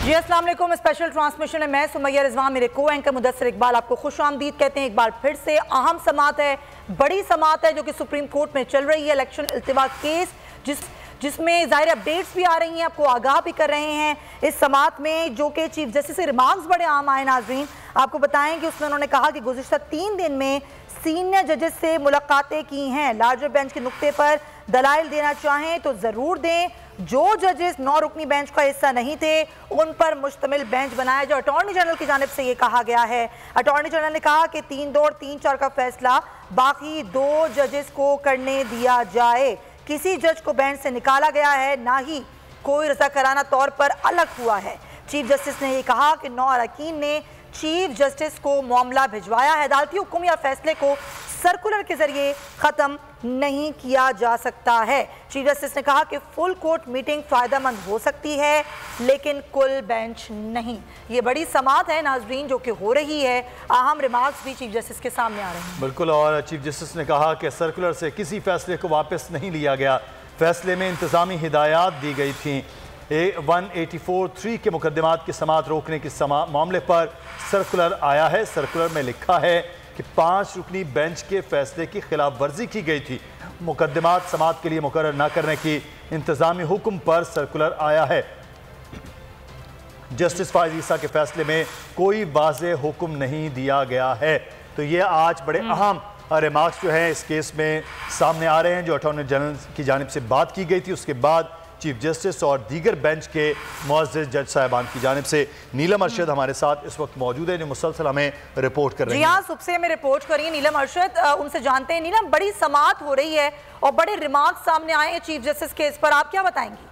जी अस्सलाम वालेकुम। Special transmission है, मैं सुमैया रिजवान, मेरे को एंकर मुदस्सिर इकबाल आपको खुशामदीद कहते हैं। एक बार फिर से अहम समात है, बड़ी समात है जो कि सुप्रीम कोर्ट में चल रही है। इलेक्शन इल्तिवा केस जिसमें ज़ाहिर अपडेट्स भी आ रही हैं, आपको आगाह भी कर रहे हैं इस समात में, जो कि चीफ जस्टिस से रिमार्क्स बड़े आम आए। नाज़रीन आपको बताएं कि उसमें उन्होंने कहा कि गुज़िश्ता 3 दिन में सीनियर जजेस से मुलाकातें की हैं। लार्जर बेंच के नुक्ते पर दलाइल देना चाहें तो ज़रूर दें। जो जजेस 9 रुकनी बेंच का हिस्सा नहीं थे उन पर मुश्तमिल बेंच बनाया जो अटॉर्नी जनरल की जानिब से ये कहा गया है। अटॉर्नी जनरल ने कहा कि 3-2 और 3-4 का फैसला बाकी 2 जजेस को करने दिया जाए। किसी जज को बेंच से निकाला गया है, ना ही कोई रज़ाकाराना तौर पर अलग हुआ है। चीफ जस्टिस ने यह कहा कि 9 अरकान ने चीफ जस्टिस को मामला भिजवाया है। अदालती हुक्म या फैसले को सर्कुलर के जरिए ख़त्म नहीं किया जा सकता है। चीफ जस्टिस ने कहा कि फुल कोर्ट मीटिंग फ़ायदेमंद हो सकती है लेकिन कुल बेंच नहीं। ये बड़ी समात है नाजरीन जो कि हो रही है। अहम रिमार्क्स भी चीफ जस्टिस के सामने आ रहे हैं। बिल्कुल, और चीफ जस्टिस ने कहा कि सर्कुलर से किसी फैसले को वापस नहीं लिया गया। फैसले में इंतज़ामी हिदायत दी गई थी। 184(3) के मुकदमात की समात रोकने के मामले पर सर्कुलर आया है। सर्कुलर में लिखा है कि 5 रुकनी बेंच के फैसले की खिलाफ वर्जी की गई थी। मुकदमात समात के लिए मुकर्रर न करने की इंतज़ामी हुक्म पर सर्कुलर आया है। जस्टिस फाइज ईसा के फैसले में कोई वाज़ेह हुक्म नहीं दिया गया है। तो ये आज बड़े अहम रिमार्क्स जो हैं इस केस में सामने आ रहे हैं, जो अटॉर्नी जनरल की जानिब से बात की गई थी। उसके बाद चीफ जस्टिस और दीगर बेंच के मुअज़्ज़ज़ जज साहिबान की जानिब से नीलम अरशद हमारे साथ इस वक्त मौजूद है, जो मुसलसल हमें रिपोर्ट कर रही है। जी हाँ, सुबह से हमें रिपोर्ट करिए नीलम अरशद, उनसे जानते हैं। नीलम, बड़ी समात हो रही है और बड़े रिमार्क्स सामने आए हैं चीफ जस्टिस केस पर, आप क्या बताएंगी?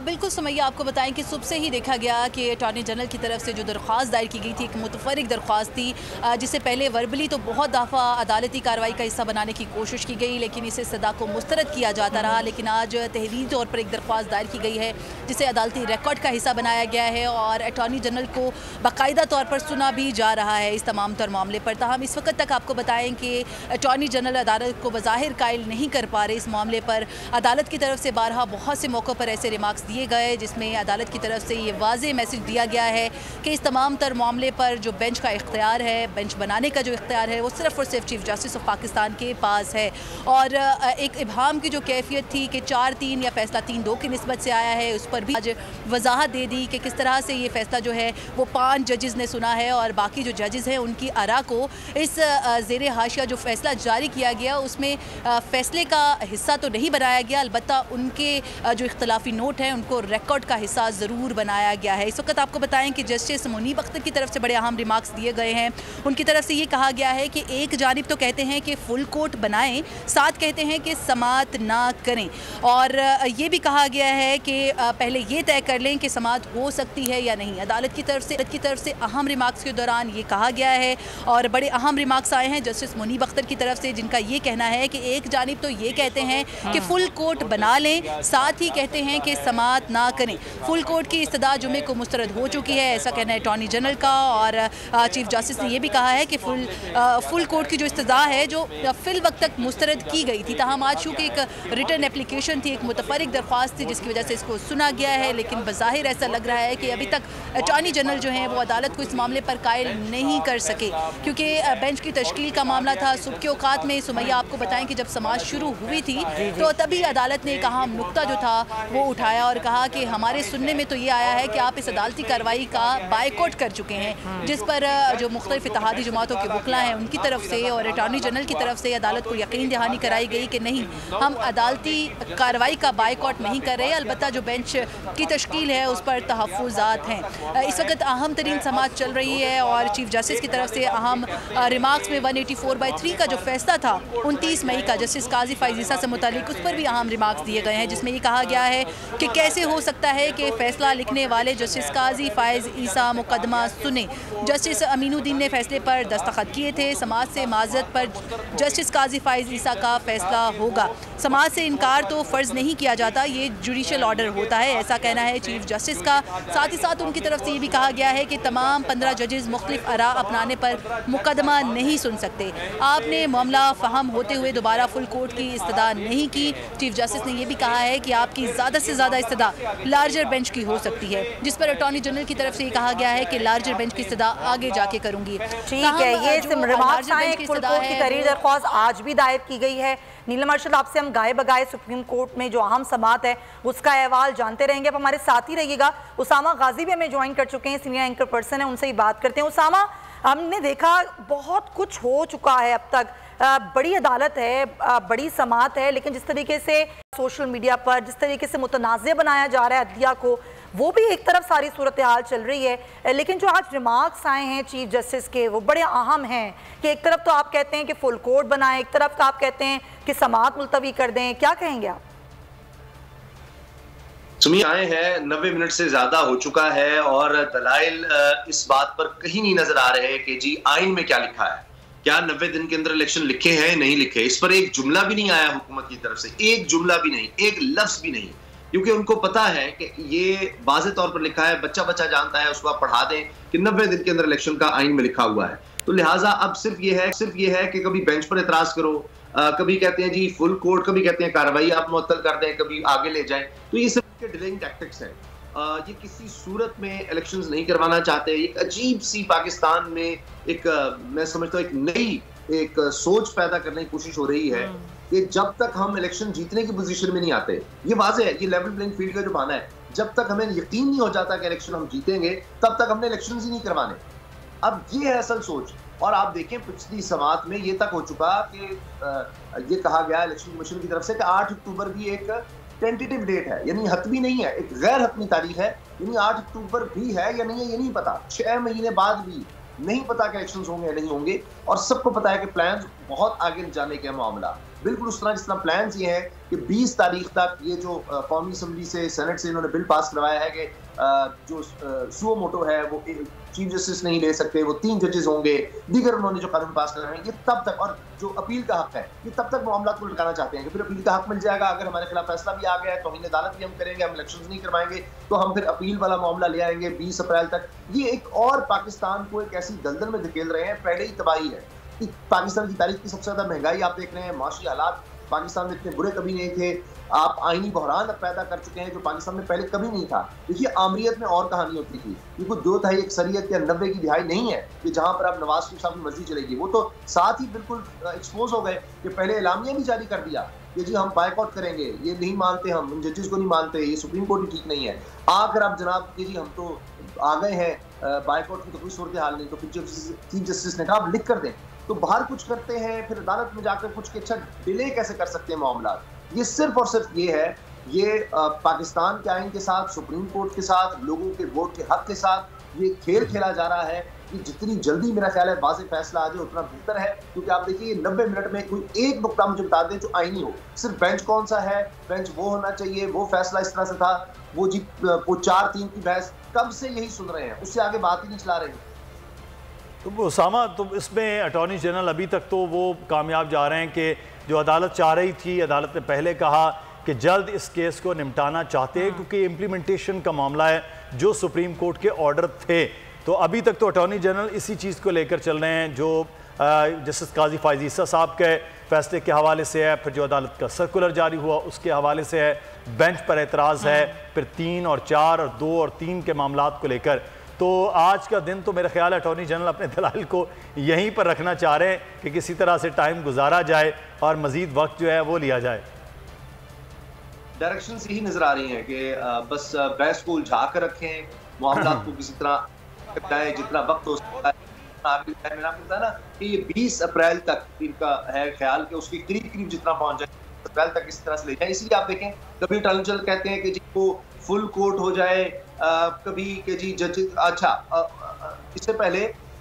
बिल्कुल सुमैया, आपको बताएं कि सुबह से ही देखा गया कि अटॉर्नी जनरल की तरफ से जो दरख्वास्त दायर की गई थी, एक मुतफरिक दरख्वास्त थी, जिसे पहले वर्बली तो बहुत दफ़ा अदालती कार्रवाई का हिस्सा बनाने की कोशिश की गई, लेकिन इसे सदा को मुस्तरद किया जाता रहा। लेकिन आज तहरीरी तौर पर एक दरख्वास्त दायर की गई है जिसे अदालती रिकॉर्ड का हिस्सा बनाया गया है और अटॉर्नी जनरल को बाकायदा तौर पर सुना भी जा रहा है इस तमाम तर मामले पर। ताहम इस वक्त तक आपको बताएं कि अटॉर्नी जनरल अदालत को बज़ाहिर कायल नहीं कर पा रहे इस मामले पर। अदालत की तरफ से बारहा बहुत से मौक़ों पर ऐसे रिमार्क्स दिए गए जिसमें अदालत की तरफ से ये वाज़ेह मैसेज दिया गया है कि इस तमाम तर मामले पर जो बेंच का इख्तियार है, बेंच बनाने का जो इख्तियार है, वो सिर्फ़ और सिर्फ चीफ जस्टिस ऑफ पाकिस्तान के पास है। और एक इब्हाम की जो कैफियत थी कि 4-3 या फैसला 3-2 की निस्बत से आया है, उस पर भी आज वजाहत दे दी कि किस तरह से ये फैसला जो है वो 5 जजेस ने सुना है और बाकी जो जजेस हैं उनकी आरा को इस ज़ेर हाशिया जो फैसला जारी किया गया उसमें फैसले का हिस्सा तो नहीं बनाया गया, अलबत्ता उनके जो इख्तलाफी नोट हैं उनको रिकॉर्ड का हिस्सा ज़रूर बनाया गया है। इस वक्त आपको बताएं कि जस्टिस मुनीब अख्तर की तरफ से बड़े अहम रिमार्क्स दिए गए हैं। उनकी तरफ से ये कहा गया है कि एक जानिब तो कहते हैं कि फुल कोर्ट बनाएं, साथ कहते हैं कि समात ना करें, और ये भी कहा गया है कि पहले ये तय कर लें कि समात हो सकती है या नहीं। अदालत की तरफ से अहम रिमार्क्स के दौरान ये कहा गया है और बड़े अहम रिमार्क्स आए हैं जस्टिस मुनीब अख्तर की तरफ से, जिनका ये कहना है कि एक जानिब तो ये कहते हैं कि फुल कोर्ट बना लें, साथ ही कहते हैं कि समात ना करें। फुल कोर्ट की इस्तदा जुमे को मुस्तरद हो चुकी है, ऐसा कहना है अटॉर्नी जनरल का। और चीफ जस्टिस ने यह भी कहा है कि फुल कोर्ट की जो इस्तदा है जो फिल वक्त तक मुस्तरद की गई थी, ताहम आज चूँकि एक रिटर्न एप्लीकेशन थी, एक मुतफरिक दरख्वास्त थी जिसकी वजह से इसको सुना गया है, लेकिन बज़ाहिर ऐसा लग रहा है कि अभी तक अटॉर्नी जनरल जो है वो अदालत को इस मामले पर कायल नहीं कर सके, क्योंकि बेंच की तश्कील का मामला था। सुबह के औकात में सुमैया आपको बताएं कि जब समात शुरू हुई थी तो तभी अदालत ने एक अहम नुक्ता जो था वो उठाया और कहा कि हमारे सुनने में तो ये आया है कि आप इस अदालती कार्रवाई का बायकॉट कर चुके हैं, जिस पर जो मुख्तलिफ इत्तेहादी जमातों के वकला हैं उनकी तरफ से और अटॉर्नी जनरल की तरफ से अदालत को यकीन दहानी कराई गई कि नहीं, हम अदालती कार्रवाई का बायकॉट नहीं कर रहे, अलबत्ता जो बेंच की तश्कील है उस पर तहफ़्फ़ुज़ात हैं। इस वक्त अहम तरीन समात चल रही है और चीफ जस्टिस की तरफ से अहम रिमार्क्स में 184/3 का जो फैसला था 29 मई का जस्टिस काजी फाइज ईसा से मुतालिक, उस पर भी अहम रिमार्क्स दिए गए हैं, जिसमें ये कहा गया है कि कैसे हो सकता है कि फैसला लिखने वाले जस्टिस काजी फायज ईसा मुकदमा सुने। जस्टिस अमीनुद्दीन ने फैसले पर दस्तखत किए थे। समाज से माजरत पर जस्टिस काजी फायज ईसा का फैसला होगा। समाज से इनकार तो फ़र्ज़ नहीं किया जाता, ये जुडिशल ऑर्डर होता है, ऐसा कहना है चीफ जस्टिस का। साथ ही साथ उनकी तरफ से ये भी कहा गया है कि तमाम 15 जजेस मुख्तलिफ आरा अपनाने पर मुकदमा नहीं सुन सकते। आपने मामला फहम होते हुए दोबारा फुल कोर्ट की इस्तदा नहीं की। चीफ जस्टिस ने यह भी कहा है कि आपकी ज़्यादा से ज़्यादा इस्तदा लार्जर बेंच की हो सकती है, जिस पर अटॉर्नी जनरल की तरफ से ये कहा गया है कि लार्जर बेंच की इस्तदा आगे जाके करूंगी। ठीक है, ये रिमार्क्स आए फुल कोर्ट की तहरीर दरख्वास्त आज भी दायर की गई है। नीलम अरशद, आपसे हम गाए बगाए सुप्रीम कोर्ट में जो अहम समात है उसका अहवाल जानते रहेंगे। अब हमारे साथ ही रहिएगा। उसामा गाजी भी हमें ज्वाइन कर चुके हैं, सीनियर एंकर पर्सन है, उनसे ही बात करते हैं। उसामा, हमने देखा बहुत कुछ हो चुका है अब तक, बड़ी अदालत है, बड़ी समात है, लेकिन जिस तरीके से सोशल मीडिया पर जिस तरीके से मुतनाज़ बनाया जा रहा है अदलिया को, वो भी एक तरफ सारी सूरत हाल चल रही है। लेकिन जो आज रिमार्क्स आए हैं चीफ जस्टिस के वो बड़े अहम हैं कि एक तरफ तो आप कहते हैं कि फुल कोर्ट बनाएं, एक तरफ तो आप कहते हैं कि समात मुलतवी कर दें, क्या कहेंगे आप? आए हैं 90 मिनट से ज्यादा हो चुका है और दलाइल इस बात पर कहीं नहीं नजर आ रहे हैं कि जी आइन में क्या लिखा है, क्या 90 दिन के अंदर इलेक्शन लिखे हैं नहीं लिखे। इस पर एक जुमला भी नहीं आया हुकूमत की तरफ से, एक जुमला भी नहीं, एक लफ्ज भी नहीं, क्योंकि उनको पता है कि ये वाज़े तौर पर लिखा है, बच्चा बच्चा जानता है, उसको आप पढ़ा दें कि 90 दिन के अंदर इलेक्शन का आइन में लिखा हुआ है। तो लिहाजा अब सिर्फ ये है कि कभी बेंच पर एतराज करो, कभी कहते हैं जी फुल कोर्ट, कभी कहते हैं कार्रवाई आप मुअत्तल कर दें, कभी आगे ले जाएं। तो ये सिर्फ डिलेइंग टैक्टिक्स है। ये किसी सूरत में इलेक्शंस नहीं करवाना चाहते। एक अजीब सी पाकिस्तान में एक मैं समझता हूँ एक नई एक सोच पैदा करने की कोशिश हो रही है कि जब तक हम इलेक्शन जीतने की पोजीशन में नहीं आते, ये वाज़ेह है, ये लेवल प्लेइंग फील्ड का जो बहाना है, जब तक हमें यकीन नहीं हो जाता कि इलेक्शन हम जीतेंगे तब तक हमने इलेक्शन ही नहीं करवाने। अब ये है असल सोच। और आप देखें पिछली समात में ये तक हो चुका कि ये कहा गया इलेक्शन कमीशन की तरफ से कि 8 अक्टूबर भी एक टेंटेटिव डेट है, यानी हतमी नहीं है, एक गैर हतमी तारीख है, यानी 8 अक्टूबर भी है या नहीं है ये नहीं पता। 6 महीने बाद भी नहीं पता कि इलेक्शंस होंगे या नहीं होंगे। और सबको पता है कि प्लान्स बहुत आगे जाने के मामला बिल्कुल उस तरह जिस तरह प्लान्स ये है कि 20 तारीख तक ये जो कौमी असम्बली से सेनेट से इन्होंने बिल पास करवाया है कि जो सुओ मोटो है वो चीफ जस्टिस नहीं ले सकते, वो 3 जजेस होंगे, दीगर उन्होंने जो कानून पास करवाए हैं, ये तब तक, और जो अपील का हक है ये तब तक मामला को लटकाना चाहते हैं कि फिर अपील का हक मिल जाएगा, अगर हमारे खिलाफ फैसला भी आ गया है तो हमने अदालत भी हम करेंगे, हम इलेक्शन नहीं करवाएंगे, तो हम फिर अपील वाला मामला ले आएंगे 20 अप्रैल तक। ये एक और पाकिस्तान को एक ऐसी दलदल में धकेल रहे हैं, पहले ही तबाही है। पाकिस्तान की तारीख की सबसे ज्यादा महंगाई आप देख रहे हैं, माशी हालात पाकिस्तान में इतने बुरे कभी नहीं थे, आप आईनी बहरान पैदा कर चुके हैं जो पाकिस्तान में पहले कभी नहीं था। देखिए आमरीत में और कहानी होती थी, ये कोई 2 तिहाई अक्सरियत या 90 की दिहाई नहीं है कि जहां पर आप नवाज शरीफ साहब की मर्जी चलेगी। वो तो साथ ही बिल्कुल एक्सपोज हो गए कि पहले एलामिया भी जारी कर दिया कि जी हम बायकॉट करेंगे, ये नहीं मानते, हम उन जजेस को नहीं मानते, ये सुप्रीम कोर्ट ही ठीक नहीं है। आकर आप जनाब जी हम तो आ गए हैं बायकॉट की तो कोई सूरत हाल नहीं, तो फिर चीफ जस्टिस ने कहा आप लिख कर दें, तो बाहर कुछ करते हैं, फिर अदालत में जाकर कुछ के अच्छा डिले कैसे कर सकते हैं मामला। ये सिर्फ और सिर्फ ये है, ये पाकिस्तान के आइन के साथ, सुप्रीम कोर्ट के साथ, लोगों के वोट के हक के साथ ये खेल खेला जा रहा है कि जितनी जल्दी मेरा ख्याल है वाज़ेह फैसला आ जाए उतना बेहतर है। क्योंकि आप देखिए 90 मिनट में कोई एक नुकता मुझे बता दें जो आईनी हो, सिर्फ बेंच कौन सा है, बेंच वो होना चाहिए, वो फैसला इस तरह से था, वो 4-3 की बहस कब से यही सुन रहे हैं, उससे आगे बात ही नहीं चला रहे। तो उसामा, तो इसमें अटॉर्नी जनरल अभी तक तो वो कामयाब जा रहे हैं कि जो अदालत चाह रही थी, अदालत ने पहले कहा कि जल्द इस केस को निपटाना चाहते हैं क्योंकि इम्प्लीमेंटेशन का मामला है जो सुप्रीम कोर्ट के ऑर्डर थे। तो अभी तक तो अटॉर्नी जनरल इसी चीज़ को लेकर चल रहे हैं जो जस्टिस काजी फायज ईसा साहब के फैसले के हवाले से है, फिर जो अदालत का सर्कुलर जारी हुआ उसके हवाले से है, बेंच पर एतराज़ है, फिर 3 और 4 और 2 और 3 के मामलात को लेकर। तो आज का दिन तो मेरा ख्याल है अटॉर्नी जनरल अपने दलाइल को यहीं पर रखना चाह रहे हैं कि किसी तरह से टाइम गुजारा जाए और मजीद वक्त जो है वो लिया जाए। डायरेक्शन यही नजर आ रही हैं कि बस बहस को उलझा कर रखें, मामला को किसी तरह जितना वक्त हो सकता है। मैंने आपको बताया ना कि ये 20 अप्रैल तक इनका है ख्याल कि उसके करीब जितना पहुंच जाए, अप्रैल तक इस तरह से ले जाए। इसलिए आप देखें कभी अटॉर्नी जनरल कहते हैं कि जी वो फुल कोर्ट हो जाए, कभी कि जी जज, अच्छा इससे पहले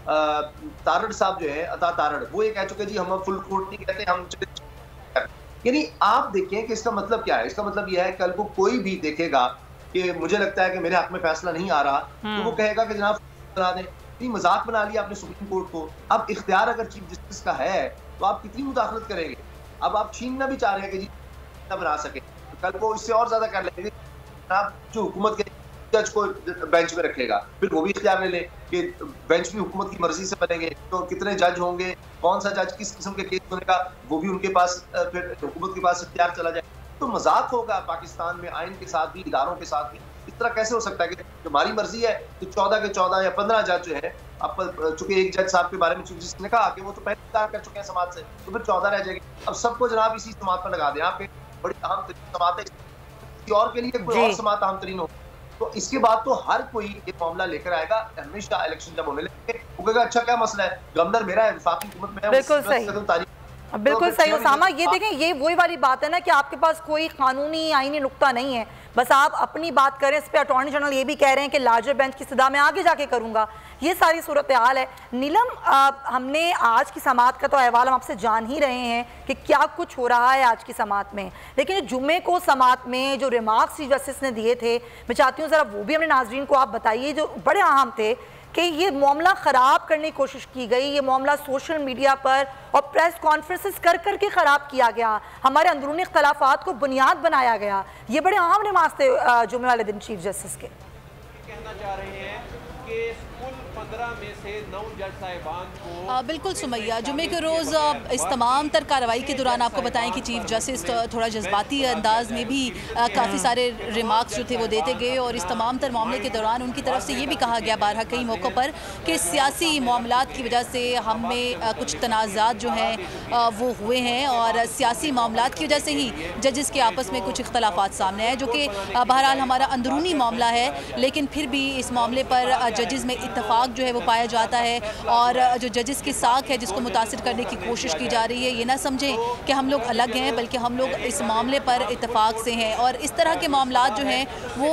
तारड़ साहब जो है, अता तारड़, वो ये कह चुके जी हम फुल कोर्ट नहीं कहते, हम यानी आप देखें कि इसका मतलब क्या है। इसका मतलब यह है कल को कोई भी देखेगा कि मुझे लगता है कि मेरे हक में फैसला नहीं आ रहा, तो वो कहेगा कि जनाब बना दें। मजाक बना लिया आपने सुप्रीम कोर्ट को। अब इख्तियार अगर चीफ जस्टिस का है तो आप कितनी मुदाखलत करेंगे। अब आप छीनना भी चाह रहे हैं कि जी बना सके, तो कल को इससे और ज्यादा कर लेंगे। आप जो हुकूमत के जज को बेंच में रखेगा, फिर वो भी इख्तियार ले ले कि बेंच भी हुकूमत की मर्जी से बनेंगे, तो कितने जज होंगे, कौन सा जज किस किस्म के केस सुनेगा, वो भी उनके पास फिर हुकूमत के पास इख्तियार चला जाए। तो मजाक होगा पाकिस्तान में आइन के साथ भी, इदारों के साथ भी। इस तरह कैसे हो सकता है कि जो हमारी मर्जी है तो 14 के 14 या 15 जज जो है, अब चूंकि एक जज साहब के बारे में जिसने कहा कि वो तो पहले इख्तियार कर चुके हैं समाज से, तो फिर 14 रह जाएगी। अब सबको जनाब इसी समाज पर लगा दें। आपके बड़ी अहम तरीन समात है, किसी और के लिए कोई और समात अहम तरीन हो, तो इसके बाद तो हर कोई ये मामला लेकर आएगा। हमेशा इलेक्शन जब होने लगे वो कहेगा अच्छा क्या मसला है, गवर्नर मेरा है, वफाकी हुकूमत में है, बिल्कुल सही, बिल्कुल सही उसामा। ये देखें, ये वही वाली बात है ना कि आपके पास कोई कानूनी आईनी नुक्ता नहीं है, बस आप अपनी बात करें। इस पर अटॉर्नी जनरल ये भी कह रहे हैं कि लार्जर बेंच की सदा में आगे जाके करूंगा। ये सारी सूरत हाल है। नीलम, हमने आज की समात का तो अहवाल हम आपसे जान ही रहे हैं कि क्या कुछ हो रहा है आज की समात में, लेकिन जुम्मे को समात में जो रिमार्क्स चीफ जस्टिस ने दिए थे, मैं चाहती हूँ ज़रा वो भी अपने नाजरीन को आप बताइए, जो बड़े अहम थे कि ये मामला ख़राब करने की कोशिश की गई, ये मामला सोशल मीडिया पर और प्रेस कॉन्फ्रेंसेस कर करके ख़राब किया गया, हमारे अंदरूनी इख्तलाफात को बुनियाद बनाया गया। ये बड़े अहम रिमार्क्स थे जुम्मे वाले दिन चीफ जस्टिस के। कहना चाह रहे हैं कि कुल 15 में से 9 जज साहिबान को बिल्कुल सुमैया, जुमे के रोज़ इस तमाम तर कार्रवाई के दौरान आपको बताएं कि चीफ जस्टिस थोड़ा जज्बाती अंदाज में भी काफ़ी सारे रिमार्क्स जो थे वो देते गए, और इस तमाम तर मामले के दौरान उनकी तरफ से ये भी कहा गया बारहा कई मौक़ों पर कि सियासी मामलात की वजह से हम में कुछ तनाज़ात जो हैं वो हुए हैं, और सियासी मामलात की वजह से ही जजेस के आपस में कुछ इख्तलाफात सामने आए, जो कि बहरहाल हमारा अंदरूनी मामला है, लेकिन फिर भी इस मामले पर जजेस में इत्तफाक जो है वो पाया जाता है। और जो जजेस की साख है जिसको मुतासिर करने की कोशिश की जा रही है, ये ना समझें कि हम लोग अलग हैं, बल्कि हम लोग इस मामले पर इत्तफाक से हैं। और इस तरह के मामलात जो हैं वो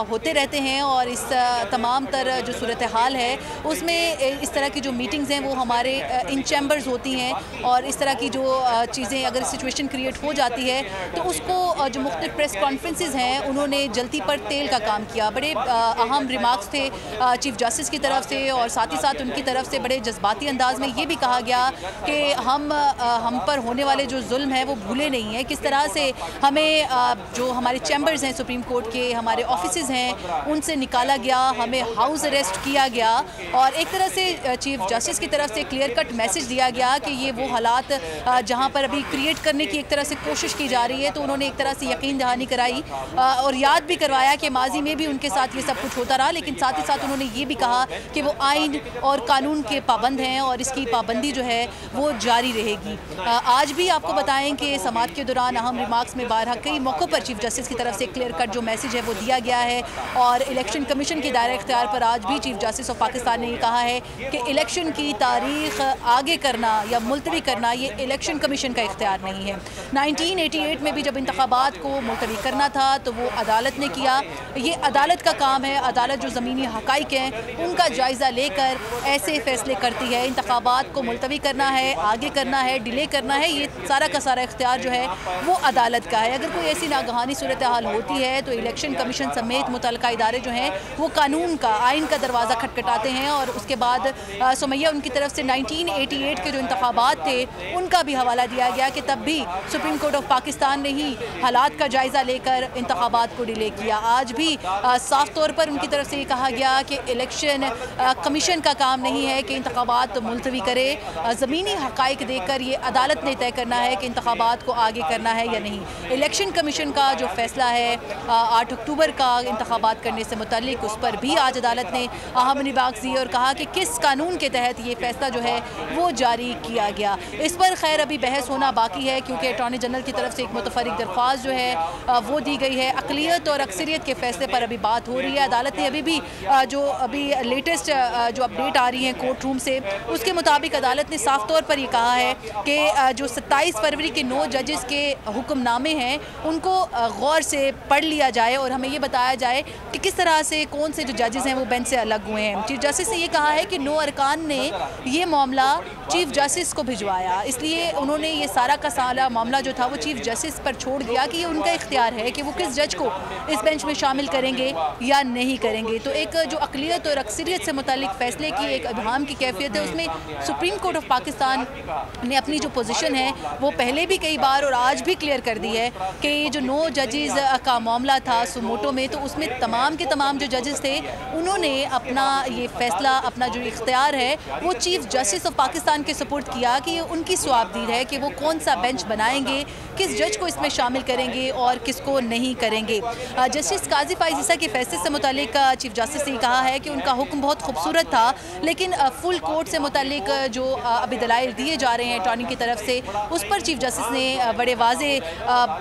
होते रहते हैं, और इस तमाम तर जो सूरत हाल है उसमें इस तरह की जो मीटिंग्स हैं वो हमारे इन चैम्बर्स होती हैं, और इस तरह की जो चीज़ें अगर सिचुएशन क्रिएट हो जाती है तो उसको जो मुख्तलिफ प्रेस कॉन्फ्रेंसेस हैं उन्होंने जल्दी पर तेल का काम किया। बड़े अहम रिमार्क्स थे चीफ जस्टिस की तरफ से, और साथ ही साथ उनकी तरफ से बड़े जज्बाती अंदाज में ये भी कहा गया कि हम पर होने वाले जो जुल्म है वो भूले नहीं हैं, किस तरह से हमें जो हमारे चैम्बर्स हैं सुप्रीम कोर्ट के, हमारे ऑफिसेज़ हैं, उनसे निकाला गया, हमें हाउस अरेस्ट किया गया, और एक तरह से चीफ जस्टिस की तरफ से क्लियर कट मैसेज दिया गया कि ये वो हालात जहाँ पर अभी क्रिएट करने की एक तरह से कोशिश की जा रही है, तो उन्होंने एक तरह से यकीन दहानी कराई और याद भी करवाया कि माजी में भी उनके साथ ये सब कुछ होता रहा, लेकिन साथ ही साथ उन्होंने ये भी कहा कि वो आइन और कानून के पाबंद हैं और इसकी पाबंदी जो है वो जारी रहेगी। आज भी आपको बताएं कि समात के दौरान अहम रिमार्क्स में बारहा कई मौक़ों पर चीफ जस्टिस की तरफ से क्लियर कट जो मैसेज है वो दिया गया है, और इलेक्शन कमीशन के दायरे इख्तियार पर आज भी चीफ जस्टिस ऑफ पाकिस्तान ने कहा है कि इलेक्शन की तारीख आगे करना या मुलतवी करना ये इलेक्शन कमीशन का इख्तियार नहीं है। 1988 में भी जब इंतखाबात को मुलतवी करना था तो वो अदालत ने किया, ये अदालत का काम है। अदालत जो ज़मीनी हक़ाइक़ हैं उनका जायज़ा लेकर ऐसे फ़ैसले करती है। इंतखाबात को मुलतवी करना है, आगे करना है, डिले करना है, ये सारा का सारा इख्तियार जो है वो अदालत का है। अगर कोई ऐसी नागहानी सूरत हाल होती है तो इलेक्शन कमीशन समेत मुतल्लिका इदारे जो हैं वो कानून का, आइन का दरवाज़ा खटखटाते हैं। और उसके बाद सुमैया उनकी तरफ से 1988 के जो इंतखाबात थे उनका भी हवाला दिया गया कि तब भी सुप्रीम कोर्ट ऑफ पाकिस्तान ने ही हालात का जायज़ा लेकर इंतखाबात को डिले किया। आज भी साफ तौर पर उनकी तरफ से ये कहा गया कि इलेक्शन कमीशन का काम नहीं है कि इंतखाबात मुलतवी करे, ज़मीनी हक़ाइक़ देकर ये अदालत ने तय करना है कि इंतखाबात को आगे करना है या नहीं। इलेक्शन कमीशन का जो फैसला है 8 अक्टूबर का इंतखाबात करने से मुतल्लिक, उस पर भी आज अदालत ने अहम रिमार्क्स दिए और कहा कि किस कानून के तहत ये फैसला जो है वो जारी किया गया। इस पर खैर अभी बहस होना बाकी है क्योंकि अटॉर्नी जनरल की तरफ से एक मुतफरिक दरख्वास्त जो है वो दी गई है। अक़लियत और अक्सरियत के फैसले पर अभी बात हो रही है। अदालत ने अभी भी जो अभी लेटेस्ट जो अपडेट आ रही है कोर्ट रूम से, उसके मुताबिक अदालत ने साफ तौर पर ये कहा है कि जो 27 फरवरी के 9 जजेस के हुक्मनामे हैं उनको गौर से पढ़ लिया जाए और हमें ये बताया जाए कि किस तरह से कौन से जो जजेस हैं वो बेंच से अलग हुए हैं। चीफ जस्टिस ने ये कहा है कि 9 अरकान ने ये मामला चीफ जस्टिस को भिजवाया, इसलिए उन्होंने ये सारा का सारा मामला जो था वो चीफ जस्टिस पर छोड़ दिया कि ये उनका इख्तियार है कि वो किस जज को इस बेंच में शामिल करेंगे या नहीं करेंगे। तो एक जो अक़लियत और अक्सरियत से मुतालिक फ़ैसले की एक अबहम की कैफियत है, उसमें सुप्रीम कोर्ट ऑफ पाकिस्तान ने अपनी जो पोजीशन है वो पहले भी कई बार और आज भी क्लियर कर दी है कि ये जो 9 जजेस का मामला था सुमोटो में, तो उसमें तमाम के तमाम जो जजेस थे उन्होंने अपना ये फ़ैसला, अपना जो इख्तियार है वो चीफ जस्टिस ऑफ पाकिस्तान के सपोर्ट किया कि ये उनकी स्वाबदीद है कि वो कौन सा बेंच बनाएंगे, किस जज को इसमें शामिल करेंगे और किसको नहीं करेंगे। जस्टिस काजी फाइज ईसा के फैसले से मुतालिक चीफ जस्टिस ने कहा है कि उनका हुक्म बहुत खूबसूरत था, लेकिन फुल कोर्ट से मुतालिक जो अभी दलाइल दिए जा रहे हैं अटॉर्नी की तरफ से, उस पर चीफ जस्टिस ने बड़े वाजे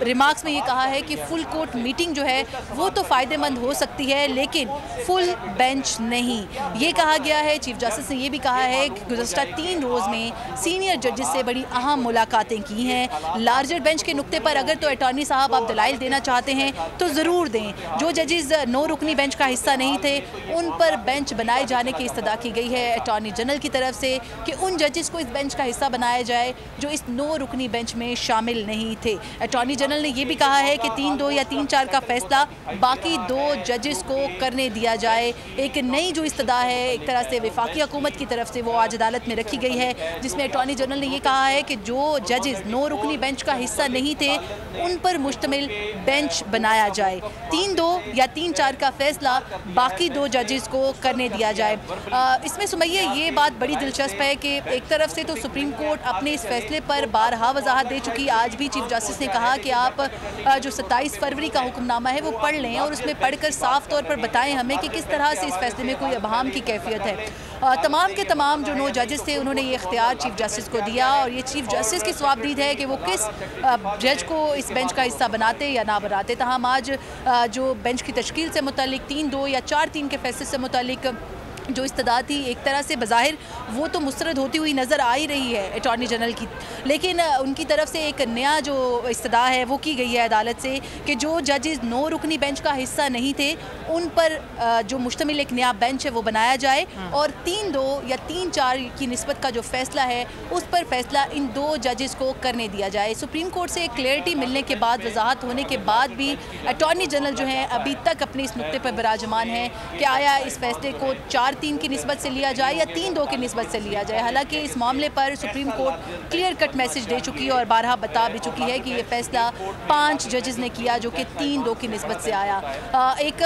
रिमार्क्स में ये कहा है कि फुल कोर्ट मीटिंग जो है वो तो फ़ायदेमंद हो सकती है लेकिन फुल बेंच नहीं। ये कहा गया है। चीफ जस्टिस ने ये भी कहा है कि गुज़श्ता 3 रोज़ में सीनियर जजेस से बड़ी अहम मुलाकातें की हैं। लार्जर बेंच के नुक्ते पर अगर तो अटॉर्नी साहब आप दलाइल देना चाहते हैं तो ज़रूर दें। जो जजेस 9 रुकनी बेंच का हिस्सा नहीं थे उन पर बेंच बनाए जाने की इस्तदा की गई है अटॉर्नी जनरल की तरफ से कि उन जजेस को इस बेंच का हिस्सा बनाया जाए जो इस 9 रुकनी बेंच में शामिल नहीं थे। अटॉर्नी जनरल ने यह भी कहा है कि 3-2 या 3-4 का फैसला बाकी 2 जजेस को करने दिया जाए। एक नई जो इस्तदा है एक तरह से वफाकी हुकूमत की तरफ से वो आज अदालत में रखी गई है, जिसमें अटॉर्नी जनरल ने यह कहा है कि जो जजेस 9 रुकनी बेंच का हिस्सा नहीं थे उन पर मुश्तमिल बेंच बनाया जाए। 3-2 या 3-4 का फैसला बाकी 2 जजेस को करने दिया जाए। इसमें सुमैया ये बात बड़ी दिलचस्प है कि एक तरफ से तो सुप्रीम कोर्ट अपने इस फैसले पर बारहा वजाहत दे चुकी। आज भी चीफ जस्टिस ने कहा कि आप जो 27 फरवरी का हुक्मनामा है वो पढ़ लें और उसमें पढ़कर साफ तौर पर बताएं हमें कि किस तरह से इस फैसले में कोई अबहम की कैफियत है। तमाम के तमाम जो 9 जजेस थे उन्होंने ये इख्तियार चीफ जस्टिस को दिया और ये चीफ जस्टिस की स्वाबदीद है कि वो किस जज को इस बेंच का हिस्सा बनाते या ना बनाते। तमाम आज जो बेंच की तश्कील से मुतालिक 3-2 या 4-3 के फैसले से मुतालिक जो इस्तदा थी एक तरह से बज़ाहिर वो तो मुस्तरद होती हुई नज़र आ ही रही है अटॉर्नी जनरल की, लेकिन उनकी तरफ से एक नया जो इस्तदा है वो की गई है अदालत से कि जो जजेस 9 रुकनी बेंच का हिस्सा नहीं थे उन पर जो मुश्तमिल एक नया बेंच है वो बनाया जाए और 3-2 या 3-4 की निस्बत का जो फैसला है उस पर फैसला इन 2 जजेस को करने दिया जाए। सुप्रीम कोर्ट से क्लैरिटी मिलने के बाद, वजाहत होने के बाद भी अटॉर्नी जनरल जो हैं अभी तक अपने इस नुक्ते पर विराजमान हैं कि आया इस फैसले को 4-3 की निस्बत से लिया जाए या 3-2 की निस्बत से लिया जाए। हालांकि इस मामले पर Supreme Court clear cut message दे चुकी है और बारहा बता भी चुकी है कि ये फैसला 5 जजेस ने किया जो कि 3-2 की निस्बत से आया। एक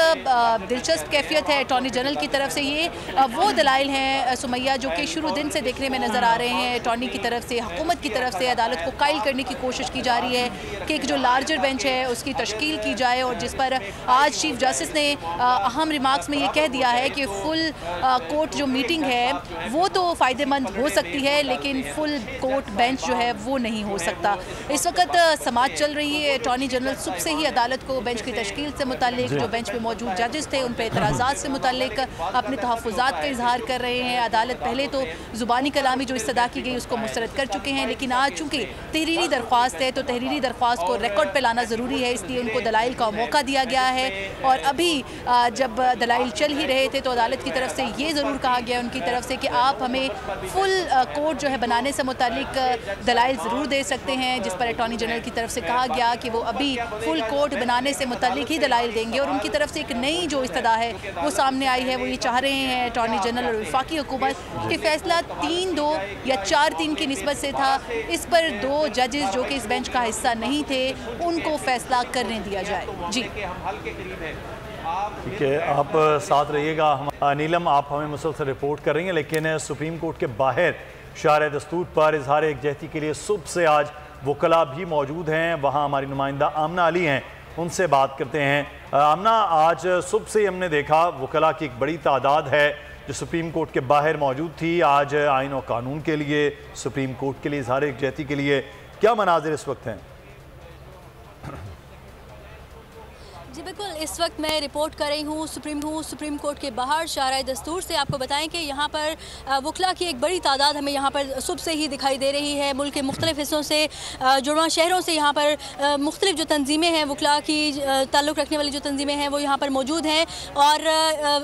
दिलचस्प कैफियत है अटॉर्नी जनरल की तरफ से। ये वो दलाइल हैं सुमैया जो कि शुरू दिन से देखने में नज़र आ रहे हैं। अटॉर्नी की तरफ से, हुकूमत की तरफ से अदालत को कायल करने की कोशिश की जा रही है कि एक जो लार्जर बेंच है उसकी तश्कील की जाए और जिस पर आज चीफ जस्टिस ने अहम रिमार्क्स में ये कह दिया है कि फुल कोर्ट जो मीटिंग है वो तो फ़ायदेमंद हो सकती है लेकिन फुल कोर्ट बेंच जो है वो नहीं हो सकता। इस वक्त समाअत चल रही है। अटॉर्नी जनरल सुबह से ही अदालत को बेंच की तश्कील से मुतालिक, जो बेंच में मौजूद जजेस थे उन पर एतराज़ात से मुतालिक अपने तहफ़्फ़ुज़ात का इजहार कर रहे हैं। अदालत पहले तो ज़ुबानी कलामी जो इस्तदा की गई उसको मुस्तरद कर चुके हैं, लेकिन आज चूँकि तहरीरी दरख्वास्त है तो तहरीरी दरख्वास्त को रिकॉर्ड पर लाना ज़रूरी है, इसलिए उनको दलाइल का मौका दिया गया है। और अभी जब दलाइल चल ही रहे थे तो अदालत की तरफ से ये ज़रूर कहा गया उनकी तरफ से कि आप हमें फुल कोर्ट जो है बनाने से मुतालिक दलाइल ज़रूर दे सकते हैं, जिस पर अटॉर्नी जनरल की तरफ से कहा गया कि वो अभी फुल कोर्ट बनाने से मुतालिक ही दलाइल देंगे। और उनकी तरफ से एक नई जो इस्तदा है वो सामने आई है। वो ये चाह रहे हैं अटॉर्नी जनरल और वफाकी हुकूमत कि फ़ैसला 3-2 या 4-3 की निस्बत से था, इस पर 2 जजेस जो कि इस बेंच का हिस्सा नहीं थे उनको फ़ैसला करने दिया जाए। जी ठीक है, आप साथ रहिएगा। हम नीलम आप हमें मुसलसल रिपोर्ट कर रही हैं, लेकिन सुप्रीम कोर्ट के बाहर शार दस्तूर पर इजहार एकजहती के लिए सुबह से आज वकला भी मौजूद हैं। वहाँ हमारी नुमाइंदा आमना अली हैं, उनसे बात करते हैं। आमना, आज सुबह से हमने देखा वकला की एक बड़ी तादाद है जो सुप्रीम कोर्ट के बाहर मौजूद थी। आज आइन और कानून के लिए, सुप्रीम कोर्ट के लिए, इजहार एकजहती के लिए क्या मनाजिर इस वक्त हैं? जी बिल्कुल, इस वक्त मैं रिपोर्ट कर रही हूँ सुप्रीम कोर्ट के बाहर शाहराह दस्तूर से। आपको बताएं कि यहाँ पर वकला की एक बड़ी तादाद हमें यहाँ पर सुबह से ही दिखाई दे रही है। मुल्क के मुख्तलिफ हिस्सों से जुड़वा शहरों से यहाँ पर मुख्तलिफ जो तंजीमें हैं, वकला की ताल्लुक़ रखने वाली जो तंजीमें हैं वो यहाँ पर मौजूद हैं और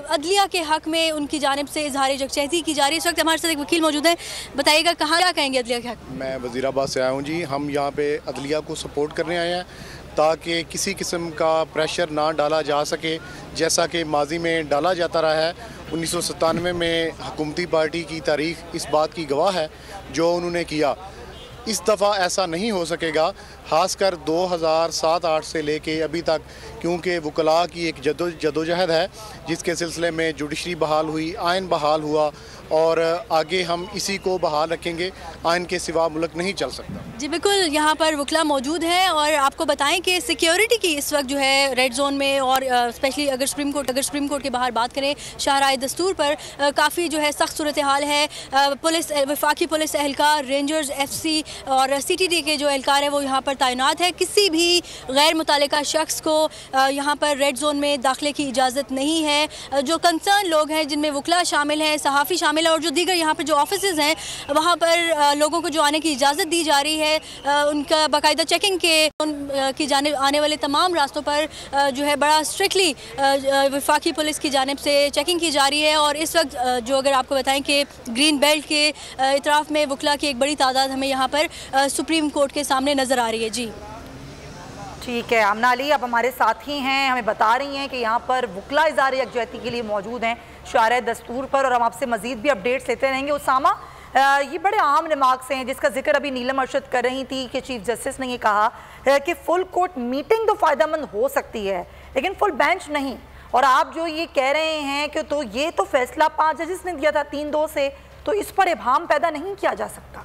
अदलिया के हक़ में उनकी जानिब से इजहार यकजहती की जा रही है। इस वक्त हमारे साथ एक वकील मौजूद हैं, बताइएगा कहाँ क्या कहेंगे अदलिया के हक़? मैं वज़ीराबाद से आया हूँ जी। हम यहाँ पे अदलिया को सपोर्ट करने आए हैं ताकि किसी किस्म का प्रेशर ना डाला जा सके, जैसा कि माजी में डाला जाता रहा है। 1997 में हुकूमती पार्टी की तारीख इस बात की गवाह है जो उन्होंने किया। इस दफ़ा ऐसा नहीं हो सकेगा, ख़ासकर 2007-8 से लेके अभी तक, क्योंकि वकला की एक जदोजहद है जिसके सिलसिले में जुडिशरी बहाल हुई, आइन बहाल हुआ और आगे हम इसी को बहाल रखेंगे। आइन के सिवा मुल्क नहीं चल सकता। जी बिल्कुल, यहाँ पर वकला मौजूद हैं और आपको बताएं कि सिक्योरिटी की इस वक्त जो है रेड जोन में और स्पेशली अगर सुप्रीम कोर्ट के बाहर बात करें शाहराह दस्तूर पर, काफ़ी जो है सख्त सूरत हाल है। पुलिस, वफाकी पुलिस एहलकार, रेंजर्स, FC और CTD के जो एहलकार है वो यहाँ पर तैनात है। किसी भी गैर मुतल्लिका शख्स को यहाँ पर रेड जोन में दाखिले की इजाज़त नहीं है। जो कंसर्न लोग हैं जिनमें वकला शामिल हैं, सहाफ़ी शामिल है और जो दीगर यहाँ पर जो ऑफिसेज़ हैं वहाँ पर लोगों को जो आने की इजाज़त दी जा रही है, उनका बाकायदा चेकिंग की जानिब आने वाले तमाम रास्तों पर जो है बड़ा स्ट्रिक्टली वफाकी पुलिस की जानिब से चेकिंग की जा रही है। और इस वक्त जो अगर आपको बताएं कि ग्रीन बेल्ट के इतराफ़ में वकला की एक बड़ी तादाद हमें यहाँ पर सुप्रीम कोर्ट के सामने नज़र आ रही है। जी ठीक है, आमना अली अब हमारे साथ ही हैं, हमें बता रही हैं कि यहाँ पर वकला इज़हार यकजहती के लिए मौजूद हैं शाहराह दस्तूर पर और हम आपसे मज़ीद भी अपडेट्स लेते रहेंगे। उसामा, ये बड़े अहम रिमार्क्स हैं जिसका जिक्र अभी नीलम अरशद कर रही थी कि चीफ जस्टिस ने ये कहा कि फुल कोर्ट मीटिंग तो फ़ायदेमंद हो सकती है लेकिन फुल बेंच नहीं। और आप जो ये कह रहे हैं कि तो ये तो फैसला 5 जजेस ने दिया था 3-2 से, तो इस पर इब्हाम पैदा नहीं किया जा सकता।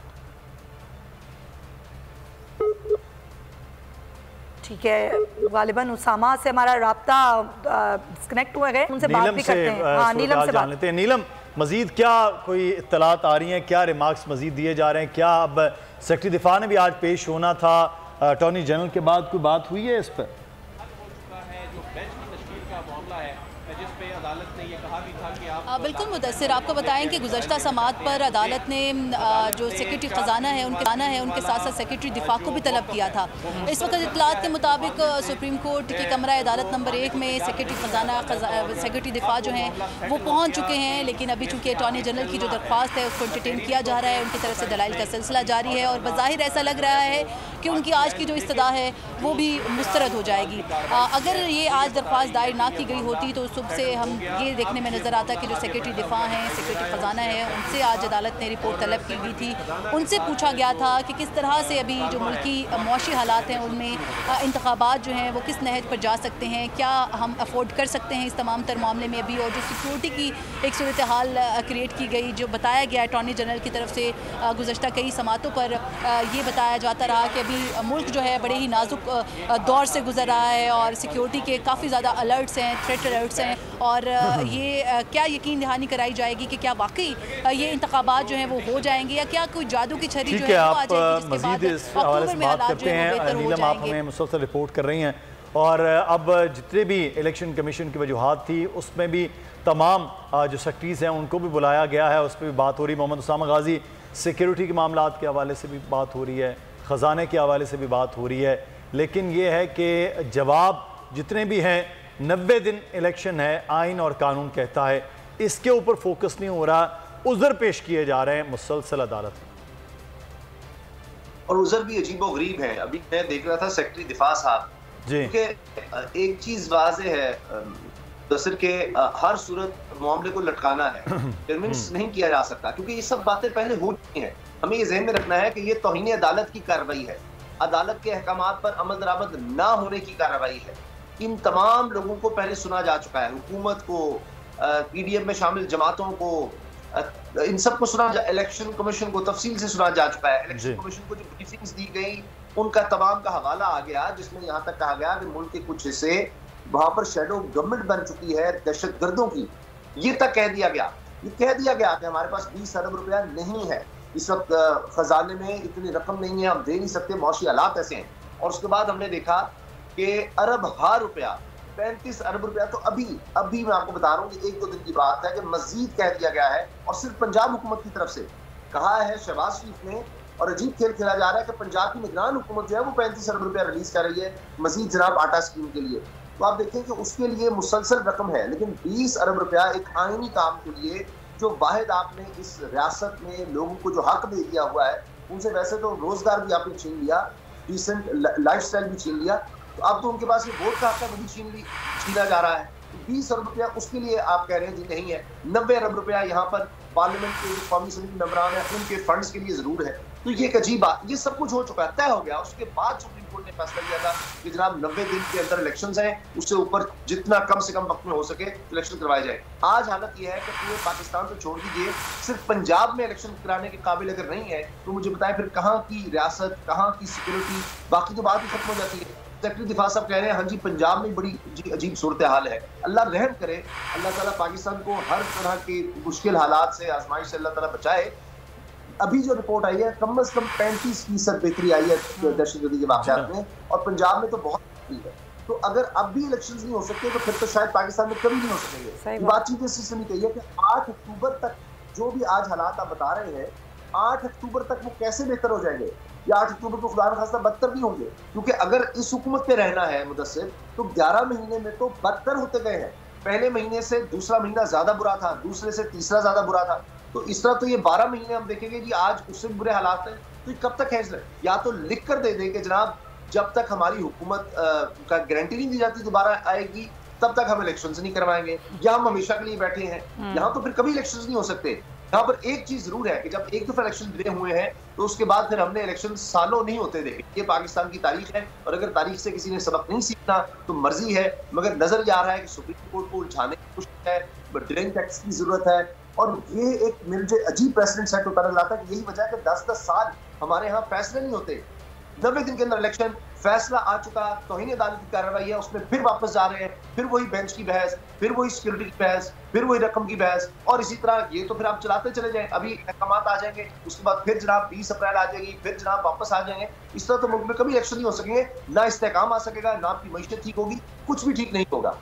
ठीक है, गालिबन उसामा से हमारा राब्ता डिस्कनेक्ट हुआ है, उनसे बात भी करते हैं। हाँ, नीलम से बात लेते हैं। नीलम, मजीद क्या कोई इत्तलात आ रही हैं, क्या रिमार्क्स मजीद दिए जा रहे हैं? क्या अब सेक्रेटरी दिफा ने भी आज पेश होना था, अटॉर्नी जनरल के बाद कोई बात हुई है इस पर? बिल्कुल मुदस्सिर, आपको बताएं कि गुज़श्ता समात पर अदालत ने जो सेक्रेटरी ख़जाना है उनके साथ साथ सेक्रेटरी दिफा को भी तलब किया था। इस वक्त इत्तलात के मुताबिक सुप्रीम कोर्ट के कमरा अदालत नंबर 1 में सेक्रेटरी ख़जाना सेक्रेटरी दिफा जो हैं वो पहुँच चुके हैं, लेकिन अभी चूँकि अटॉर्नी जनरल की जो दरख्वास्त है उसको एंटरटेन किया जा रहा है, उनकी तरफ से दलाइल का सिलसिला जारी है और बज़ाहिर ऐसा लग रहा है कि उनकी आज की जो इस्तदा है वो भी मुस्तरद हो जाएगी। अगर ये आज दरख्वास्त दायर ना की गई होती तो सुबह से हम ये देखने में नज़र आता कि जो सेक्रेटरी दिफा हैं, सेक्रेटरी ख़जाना है, उनसे आज अदालत ने रिपोर्ट तलब की गई थी। उनसे पूछा गया था कि किस तरह से अभी जो मुल्की मौशी हालात हैं उनमें इंतखाबात जो हैं वो किस नहज पर जा सकते हैं, क्या हम अफोर्ड कर सकते हैं इस तमाम तर मामले में अभी। और जो सिक्योरिटी की एक सूरत हाल क्रिएट की गई, जो बताया गया अटॉर्नी जनरल की तरफ से गुज़श्ता कई समातों पर ये बताया जाता रहा कि अभी मुल्क जो है बड़े ही नाजुक दौर से गुजर रहा है और सिक्योरिटी के काफ़ी ज़्यादा अलर्ट्स हैं, थ्रेट अलर्ट्स हैं और ये क्या यकीन दहानी कराई जाएगी कि क्या वाकई ये इंतखाबात जो हैं वो हो जाएंगे या क्या कोई जादू की छड़ी जो है वो आ जाएगी जिसके बाद अक्टूबर में हालात जो हैं वो बेहतर हो जाएंगे। आप हमें मुसलसल रिपोर्ट कर रही हैं और अब जितने भी इलेक्शन कमीशन की वजूहात थी उसमें भी तमाम जो सेक्रेटरीज़ हैं उनको भी बुलाया गया है, उस पर भी बात हो रही है। मोहम्मद उसामा गाजी, सिक्योरिटी के मामलात के हवाले से भी बात हो रही है, ख़जाने के हवाले से भी बात हो रही है, लेकिन ये है कि जवाब जितने भी हैं 90 दिन इलेक्शन है, आइन और कानून कहता है, इसके ऊपर फोकस नहीं हो रहा, उज़र पेश किए जा रहे हैं मुसलसल अदालत में और उज़र भी अजीबो गरीब है। अभी मैं देख रहा था सेक्रेटरी दिफा साहब जी कि एक चीज वाज़ेह है दरअसल के हर सूरत मामले को लटकाना है, कन्विंस नहीं किया जा सकता क्योंकि ये सब बातें पहले हो चुकी हैं। हमें ये ज़हन में रखना है कि ये तौहीन अदालत की कार्रवाई है, अदालत के अहकामात पर अमल दरामद ना होने की कार्रवाई है। इन तमाम लोगों को पहले सुना जा चुका है, हुकूमत को, पीडीएम में शामिल जमातों को, इन सबको सुना, इलेक्शन कमीशन को तफसील से सुना जा चुका है। इलेक्शन कमीशन को जो ब्रीफिंग्स दी गई उनका तमाम का हवाला आ गया, जिसमें यहाँ तक कहा गया कि मुल्क के कुछ हिस्से वहां पर शेडो गवर्नमेंट बन चुकी है दहशत गर्दों की। ये तक कह दिया गया, ये कह दिया गया कि हमारे पास 20 अरब रुपया नहीं है इस वक्त, खजाने में इतनी रकम नहीं है, हम दे नहीं सकते, मौशी हालात ऐसे हैं। और उसके बाद हमने देखा कि अरब हार रुपया 35 अरब रुपया तो अभी मैं आपको बता रहा हूँ कि 1-2 दिन की बात है कि मजीद कह दिया गया है, और सिर्फ पंजाब हुकूमत की तरफ से कहा है शहबाज शरीफ ने, और अजीब खेल खेला जा रहा है कि पंजाब की निगरान हुकूमत जो है वो 35 अरब रुपया रिलीज कर रही है मजीद जनाब आटा स्कीम के लिए। तो आप देखें कि उसके लिए मुसलसल रकम है, लेकिन 20 अरब रुपया एक आईनी काम के लिए जो वाहिद आपने इस रियासत में लोगों को जो हक दे दिया हुआ है, उनसे वैसे तो रोजगार भी आपने छीन लिया, डिसेंट लाइफस्टाइल भी छीन लिया, तो अब तो उनके पास ये वोट का हक भी छीना जा रहा है। 20 अरब रुपया उसके लिए आप कह रहे हैं जी नहीं है। 90 अरब रुपया यहाँ पर पार्लियामेंट के कौमी असम्बली मेंबरान है उनके फंड्स के लिए जरूर है। तो ये एक अजीब बात, ये सब कुछ हो चुका है, तय हो गया। उसके बाद सुप्रीम कोर्ट ने फैसला किया था कि जनाब 90 दिन के अंदर इलेक्शंस हैं, उससे ऊपर जितना कम से कम वक्त में हो सके इलेक्शन करवाए जाए। आज हालत यह है कि पूरे पाकिस्तान को छोड़ दीजिए, सिर्फ पंजाब में इलेक्शन कराने के काबिल अगर नहीं है तो मुझे बताएं फिर कहाँ की रियासत, कहाँ की सिक्योरिटी, बाकी तो बात ही खत्म हो जाती है। सेक्रेटरी दिफा साहब कह रहे हैं हाँ जी पंजाब में बड़ी अजीब सूरत हाल है। अल्लाह रहम करे, अल्लाह ताला पाकिस्तान को हर तरह के मुश्किल हालात से, आजमाइश से अल्लाह ताला बचाए। अभी जो रिपोर्ट आई है कम से कम 35% बेहतरी आई है दहशतगर्दी के वाक़यात में, और पंजाब में तो बहुत है। तो अगर अब भी इलेक्शन नहीं हो सकते तो फिर तो शायद पाकिस्तान में कभी नहीं हो सकेंगे। बातचीत इस सिलसिले में कही है कि 8 अक्टूबर तक जो भी आज हालात आप बता रहे हैं, 8 अक्टूबर तक वो कैसे बेहतर हो जाएंगे, या 8 अक्टूबर को खुदा न खास्ता बदतर भी होंगे। क्योंकि अगर इस हुकूमत पे रहना है मुदस्सिर, तो 11 महीने में तो बदतर होते गए हैं। पहले महीने से दूसरा महीना ज्यादा बुरा था, दूसरे से तीसरा ज्यादा बुरा था। तो इस तरह तो ये 12 महीने हम देखेंगे कि आज उससे बुरे हालात हैं। तो ये कब तक है? या तो लिख कर दे देंगे जनाब जब तक हमारी हुकूमत का गारंटी नहीं दी जाती दोबारा आएगी तब तक हम इलेक्शन नहीं करवाएंगे, या हम हमेशा के लिए बैठे हैं। यहाँ तो फिर कभी इलेक्शन नहीं हो सकते। यहाँ पर एक चीज जरूर है कि जब एक दफा इलेक्शन दिए हुए हैं तो उसके बाद फिर हमने इलेक्शन सालों नहीं होते देखे। ये पाकिस्तान की तारीख है, और अगर तारीख से किसी ने सबक नहीं सीखना तो मर्जी है। मगर नजर आ रहा है कि सुप्रीम कोर्ट को उलझाने की कोशिश है, डिलिंग टैक्स की जरूरत है, और ये एक मुझे अजीब प्रेसिडेंट सेट होता नजर आता है कि यही वजह है कि 10-10 साल हमारे यहाँ फैसले नहीं होते। 90 दिन के अंदर इलेक्शन, फैसला आ चुका, तौहीन अदालत की कार्रवाई है, उसमें फिर वापस जा रहे हैं, फिर वही बेंच की बहस, फिर वही सिक्योरिटी की बहस, फिर वही रकम की बहस, और इसी तरह ये तो फिर आप चलाते चले जाएं। अभी अहकामात आ जाएंगे, उसके बाद फिर जनाब 20 अप्रैल आ जाएगी, फिर जनाब वापस आ जाएंगे। इस तरह तो मुल्क में कभी इलेक्शन नहीं हो सकेंगे, ना इस्तेहकाम आ सकेगा, ना आपकी मईशत ठीक होगी, कुछ भी ठीक नहीं होगा।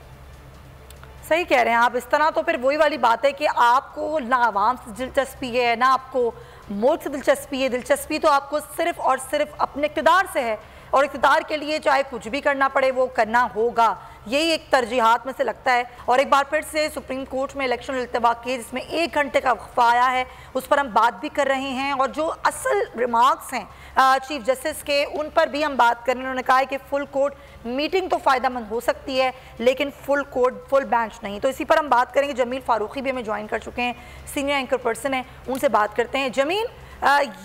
सही कह रहे हैं आप। इस तरह तो फिर वही वाली बात है कि आपको ना आवाम से दिलचस्पी है, ना आपको मुल्क से दिलचस्पी है। दिलचस्पी तो आपको सिर्फ और सिर्फ अपने इक़्तिदार से है, और इक़्तिदार के लिए चाहे कुछ भी करना पड़े वो करना होगा। यही एक तरजीहात में से लगता है। और एक बार फिर से सुप्रीम कोर्ट में इलेक्शन इल्तिवा केस जिसमें 1 घंटे का वक्फा आया है उस पर हम बात भी कर रहे हैं, और जो असल रिमार्क्स हैं चीफ जस्टिस के उन पर भी हम बात करें। उन्होंने कहा है कि फुल कोर्ट मीटिंग तो फ़ायदेमंद हो सकती है लेकिन फुल कोर्ट फुल बेंच नहीं। तो इसी पर हम बात करेंगे। जमील फारूकी भी हमें ज्वाइन कर चुके हैं, सीनियर एंकर पर्सन हैं, उनसे बात करते हैं। जमील,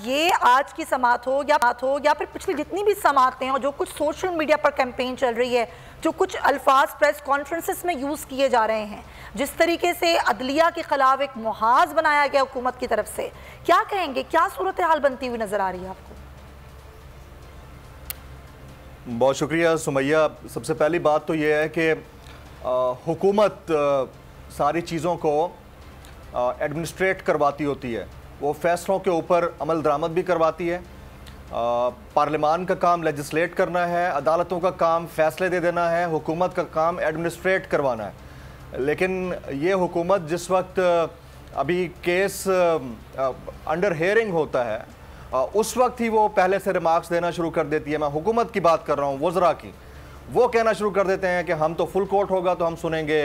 ये आज की समाअत हो या फिर पिछली जितनी भी समाअतें हैं और जो कुछ सोशल मीडिया पर कैंपेन चल रही है, जो कुछ अल्फाज प्रेस कॉन्फ्रेंसेस में यूज़ किए जा रहे हैं, जिस तरीके से अदलिया के खिलाफ एक मुहाज बनाया गया हुकूमत की तरफ से, क्या कहेंगे? क्या सूरत हाल बनती हुई नजर आ रही है आपको? बहुत शुक्रिया सुमैया। सबसे पहली बात तो ये है कि हुकूमत सारी चीज़ों को एडमिनिस्ट्रेट करवाती होती है, वो फैसलों के ऊपर अमल दरामद भी करवाती है। पार्लियामान का काम लेजिस्लेट करना है, अदालतों का काम फैसले दे देना है, हुकूमत का काम एडमिनिस्ट्रेट करवाना है। लेकिन ये हुकूमत जिस वक्त अभी केस अंडर हेयरिंग होता है उस वक्त ही वो पहले से रिमार्क्स देना शुरू कर देती है। मैं हुकूमत की बात कर रहा हूँ, वज़रा की। वो कहना शुरू कर देते हैं कि हम तो फुल कोर्ट होगा तो हम सुनेंगे,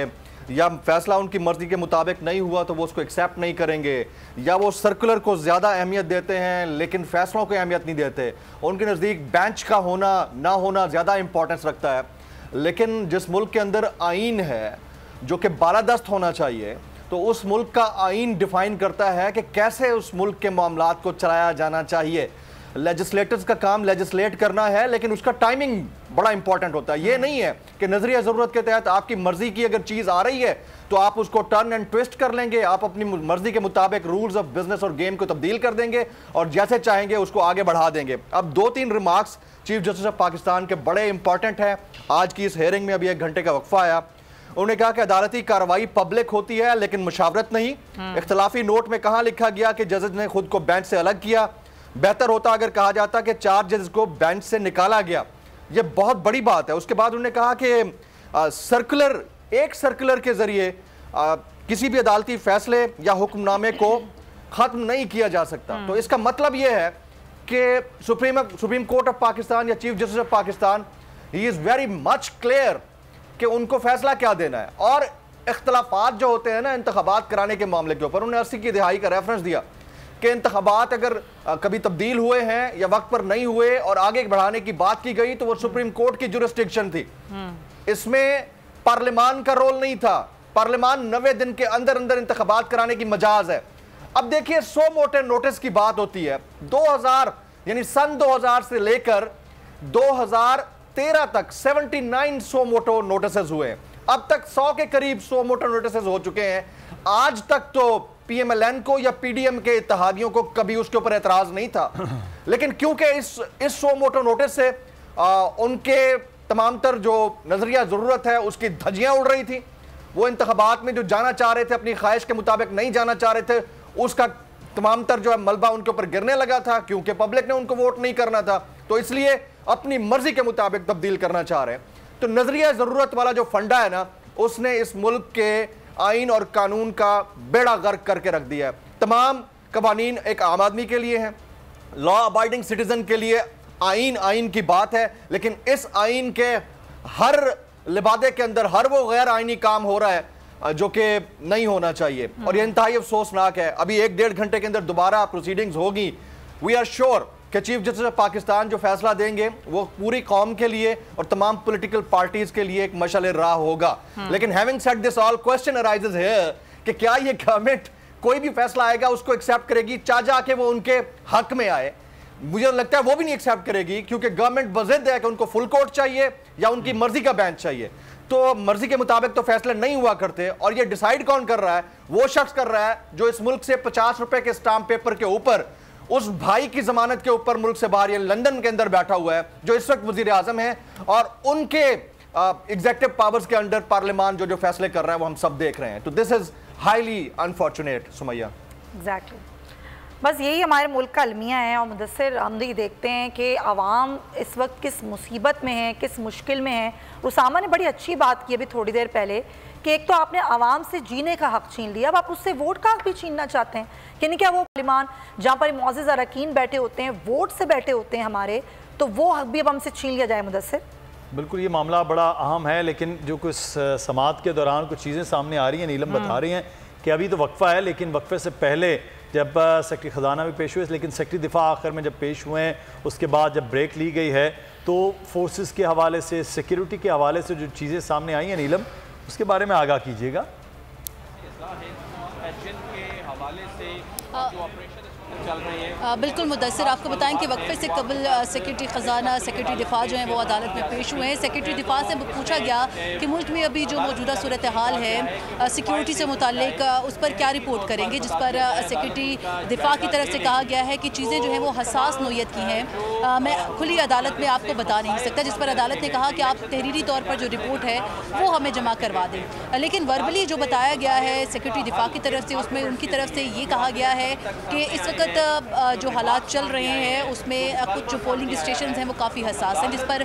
या फैसला उनकी मर्ज़ी के मुताबिक नहीं हुआ तो वो उसको एक्सेप्ट नहीं करेंगे, या वो सर्कुलर को ज़्यादा अहमियत देते हैं लेकिन फैसलों को अहमियत नहीं देते। उनके नज़दीक बेंच का होना ना होना ज़्यादा इंपॉर्टेंस रखता है। लेकिन जिस मुल्क के अंदर आइन है जो कि बालादस्त होना चाहिए, तो उस मुल्क का आइन डिफ़ाइन करता है कि कैसे उस मुल्क के मामलात को चलाया जाना चाहिए। लेजिस्लेटर्स का काम लेजिस्लेट करना है, लेकिन उसका टाइमिंग बड़ा इंपॉर्टेंट होता है। ये नहीं है कि नजरिया ज़रूरत के तहत आपकी मर्जी की अगर चीज़ आ रही है तो आप उसको टर्न एंड ट्विस्ट कर लेंगे, आप अपनी मर्जी के मुताबिक रूल्स ऑफ बिजनेस और गेम को तब्दील कर देंगे और जैसे चाहेंगे उसको आगे बढ़ा देंगे। अब 2-3 remarks chief justice of Pakistan के बड़े इंपॉर्टेंट हैं। आज की इस हेयरिंग में अभी 1 घंटे का वक्फा आया। उन्होंने कहा कि अदालती कार्रवाई पब्लिक होती है लेकिन मुशावरत नहीं। इख्तलाफी नोट में कहाँ लिखा गया कि जजेस ने खुद को बेंच से अलग किया? बेहतर होता अगर कहा जाता कि 4 जजेस को बेंच से निकाला गया। यह बहुत बड़ी बात है। उसके बाद उन्होंने कहा कि एक सर्कुलर के जरिए किसी भी अदालती फैसले या हुक्मनामे को खत्म नहीं किया जा सकता। तो इसका मतलब यह है कि सुप्रीम कोर्ट ऑफ पाकिस्तान या chief justice of Pakistan he is very much clear कि उनको फैसला क्या देना है। और इख्तलाफात जो होते हैं ना इंतखाबात कराने के मामले के ऊपर, उन्होंने 80 की दिहाई का रेफरेंस दिया कि इंतखाबात अगर कभी तब्दील हुए हैं या वक्त पर नहीं हुए और आगे बढ़ाने की बात की गई तो वो सुप्रीम कोर्ट की जुरिस्डिक्शन थी, इसमें पार्लियामान का रोल नहीं था। पार्लियामान 90 दिन के अंदर अंदर इंतखाबात कराने की मजाज है। अब देखिए 100 मोटे नोटिस की बात होती है। 2000 यानी सन 2000 से लेकर 2013 तक 79 100 मोटो नोटिस हुए हैं। अब तक 100 के करीब 100 मोटो नोटिस हो चुके हैं। आज तक तो पीएमएलएन को या पीडीएम के इत्तेहादियों को कभी उसके ऊपर एतराज नहीं था, लेकिन क्योंकि इस 100 मोटो नोटिस से उनके तमाम तर जो नजरिया जरूरत है उसकी धज्जियां उड़ रही थी। वो इंतखाबात में जो जाना चाह रहे थे, अपनी ख्वाहिश के मुताबिक नहीं जाना चाह रहे थे, उसका तमाम तर जो है मलबा उनके ऊपर गिरने लगा था क्योंकि पब्लिक ने उनको वोट नहीं करना था, तो इसलिए अपनी मर्जी के मुताबिक तब्दील करना चाह रहे हैं। तो नजरिया जरूरत वाला जो फंडा है ना, उसने इस मुल्क के आइन और कानून का बेड़ा गर्क करके रख दिया है। तमाम कवानीन एक आम आदमी के लिए हैं, लॉ अबाइडिंग सिटीजन के लिए आइन की बात है, लेकिन इस आइन के हर लिबादे के अंदर हर वो गैर आइनी काम हो रहा है जो कि नहीं होना चाहिए और यह इंतहाई अफसोसनाक है। अभी 1-1.5 घंटे के अंदर दोबारा प्रोसीडिंग्स होगी। वी आर श्योर कि चीफ जस्टिस ऑफ पाकिस्तान जो फैसला देंगे वो पूरी कौम के लिए और तमाम पॉलिटिकल पार्टीज के लिए एक मशाले राह होगा। लेकिन having said this, all question arises here कि क्या ये गवर्नमेंट कोई भी फैसला आएगा उसको एक्सेप्ट करेगी, चाह के वो उनके हक में आए? मुझे लगता है वो भी नहीं एक्सेप्ट करेगी, क्योंकि गवर्नमेंट बज़िद है कि उनको फुल कोर्ट चाहिए या उनकी मर्जी का बेंच चाहिए। तो मर्जी के मुताबिक तो फैसले नहीं हुआ करते, और ये डिसाइड कौन कर रहा है? वो शख्स कर रहा है जो इस मुल्क से 50 रुपए के स्टाम्प पेपर के ऊपर उस भाई की जमानत के ऊपर मुल्क से बाहर, ये लंदन के अंदर बैठा हुआ है, जो इस वक्त वजीर आजम है, और उनके एग्जीक्यूटिव पावर्स के अंडर पार्लियामान जो फैसले कर रहा है वो हम सब देख रहे हैं। तो this is highly unfortunate Sumaiya. Exactly, बस यही हमारे मुल्क का अलमिया है। और मुदस्सिर, हम भी देखते हैं कि आवाम इस वक्त किस मुसीबत में है, किस मुश्किल में है। उसामा ने बड़ी अच्छी बात की अभी थोड़ी देर पहले कि एक तो आपने आवाम से जीने का हक छीन लिया, अब आप उससे वोट का हक भी छीनना चाहते हैं। यानी क्या वो पार्लियामान जहाँ पर मुअज़्ज़िज़ अरकान बैठे होते हैं, वोट से बैठे होते हैं हमारे, तो वो हक भी अब हमसे छीन लिया जाए? मुदस्सिर, बिल्कुल ये मामला बड़ा अहम है, लेकिन जो कुछ समात के दौरान कुछ चीज़ें सामने आ रही हैं, नीलम बता रही हैं कि अभी तो वक्फा है, लेकिन वक्फे से पहले जब सेक्रेटरी ख़जाना भी पेश हुए, लेकिन सेक्रेटरी दिफा आखिर में जब पेश हुए हैं, उसके बाद जब ब्रेक ली गई है, तो फोर्सेस के हवाले से, सिक्योरिटी के हवाले से जो चीज़ें सामने आई हैं, नीलम उसके बारे में आगाह कीजिएगा। बिल्कुल मुदस्सिर, आपको बताएं कि वक्फे से कबल सेक्रेटरी ख़जाना, सेक्रेटरी दिफा जो हैं वो अदालत में पेश हुए हैं। सेक्रेटरी दिफा से पूछा गया कि मुल्क में अभी जो मौजूदा सूरत हाल है सिक्योरिटी से मुताल्लिक, उस पर क्या रिपोर्ट करेंगे, जिस पर सेक्रेटरी दिफा की तरफ से कहा गया है कि चीज़ें जो हैं वो हसास नोयत की हैं, मैं खुली अदालत में आपको बता नहीं सकता। जिस पर अदालत ने कहा कि आप तहरीरी तौर पर जो रिपोर्ट है वो हमें जमा करवा दें। लेकिन वर्बली जो बताया गया है सेक्रेटरी दिफा की तरफ से, उसमें उनकी तरफ से ये कहा गया है कि इस वक्त जो हालात चल रहे हैं उसमें कुछ जो पोलिंग स्टेशन हैं वो काफ़ी हसास हैं, जिस पर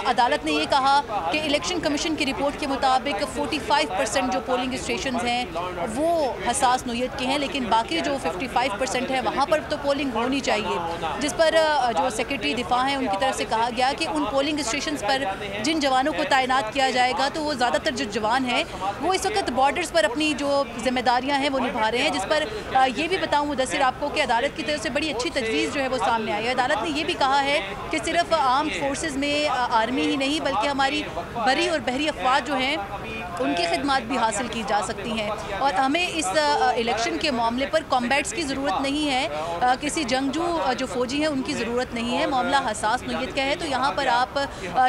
अदालत ने ये कहा कि इलेक्शन कमीशन की रिपोर्ट के मुताबिक 45% जो पोलिंग स्टेशन हैं वो हसास नोयत के हैं, लेकिन बाकी जो 55% है वहाँ पर तो पोलिंग होनी चाहिए। जिस पर जो सेक्रेटरी दिफा हैं उनकी तरफ से कहा गया कि उन पोलिंग स्टेशन पर जिन जवानों को तैनात किया जाएगा तो वो ज़्यादातर जो जवान हैं वो इस वक्त बॉर्डर्स पर अपनी जो जिम्मेदारियाँ हैं वो निभा रहे हैं। जिस पर ये भी बताऊँ मुदस्सिर आपको कि अदालत की तरफ से बड़ी अच्छी तजवीज़ जो है वो सामने आई है। अदालत ने ये भी कहा है कि सिर्फ आर्म फोर्सेस में आर्मी ही नहीं बल्कि हमारी बरी और बहरी अफवाज जो हैं उनकी खिदमत भी हासिल की जा सकती हैं, और हमें इस इलेक्शन के मामले पर कॉम्बैट्स की ज़रूरत नहीं है, किसी जंगजू जो फ़ौजी हैं उनकी ज़रूरत नहीं है। मामला हसास नोयत का है, तो यहाँ पर आप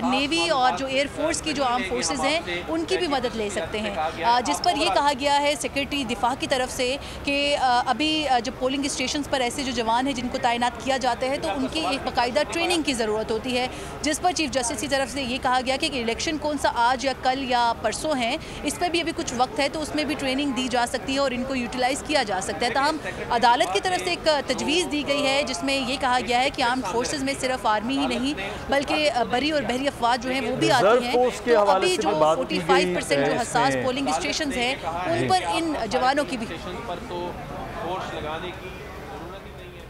नेवी और जो एयरफोर्स की जो आर्म फोर्सेस हैं उनकी भी मदद ले सकते हैं। जिस पर यह कहा गया है सेक्रेटरी दिफा की तरफ से कि अभी जब पोलिंग स्टेशन पर ऐसे जो जवान हैं जिनको तैनात किया जाता है तो उनकी एक बाकायदा ट्रेनिंग की ज़रूरत होती है। जिस पर चीफ जस्टिस की तरफ से ये कहा गया कि इलेक्शन कौन सा आज या कल या परसों हैं इस पर भी अभी कुछ वक्त है, तो उसमें भी ट्रेनिंग दी जा सकती है और इनको यूटिलाइज़ किया जा सकता है। ताहम अदालत की तरफ से एक तजवीज़ दी गई है जिसमें ये कहा गया है कि आर्म्ड फोर्सेज में सिर्फ आर्मी ही नहीं बल्कि बरी और बहरी अफवाज जो हैं वो भी आती हैं। तो अभी जो 45% जो हसास पोलिंग स्टेशन हैं उन पर इन जवानों की भी फोर्स लगाने की जरूरत ही नहीं है।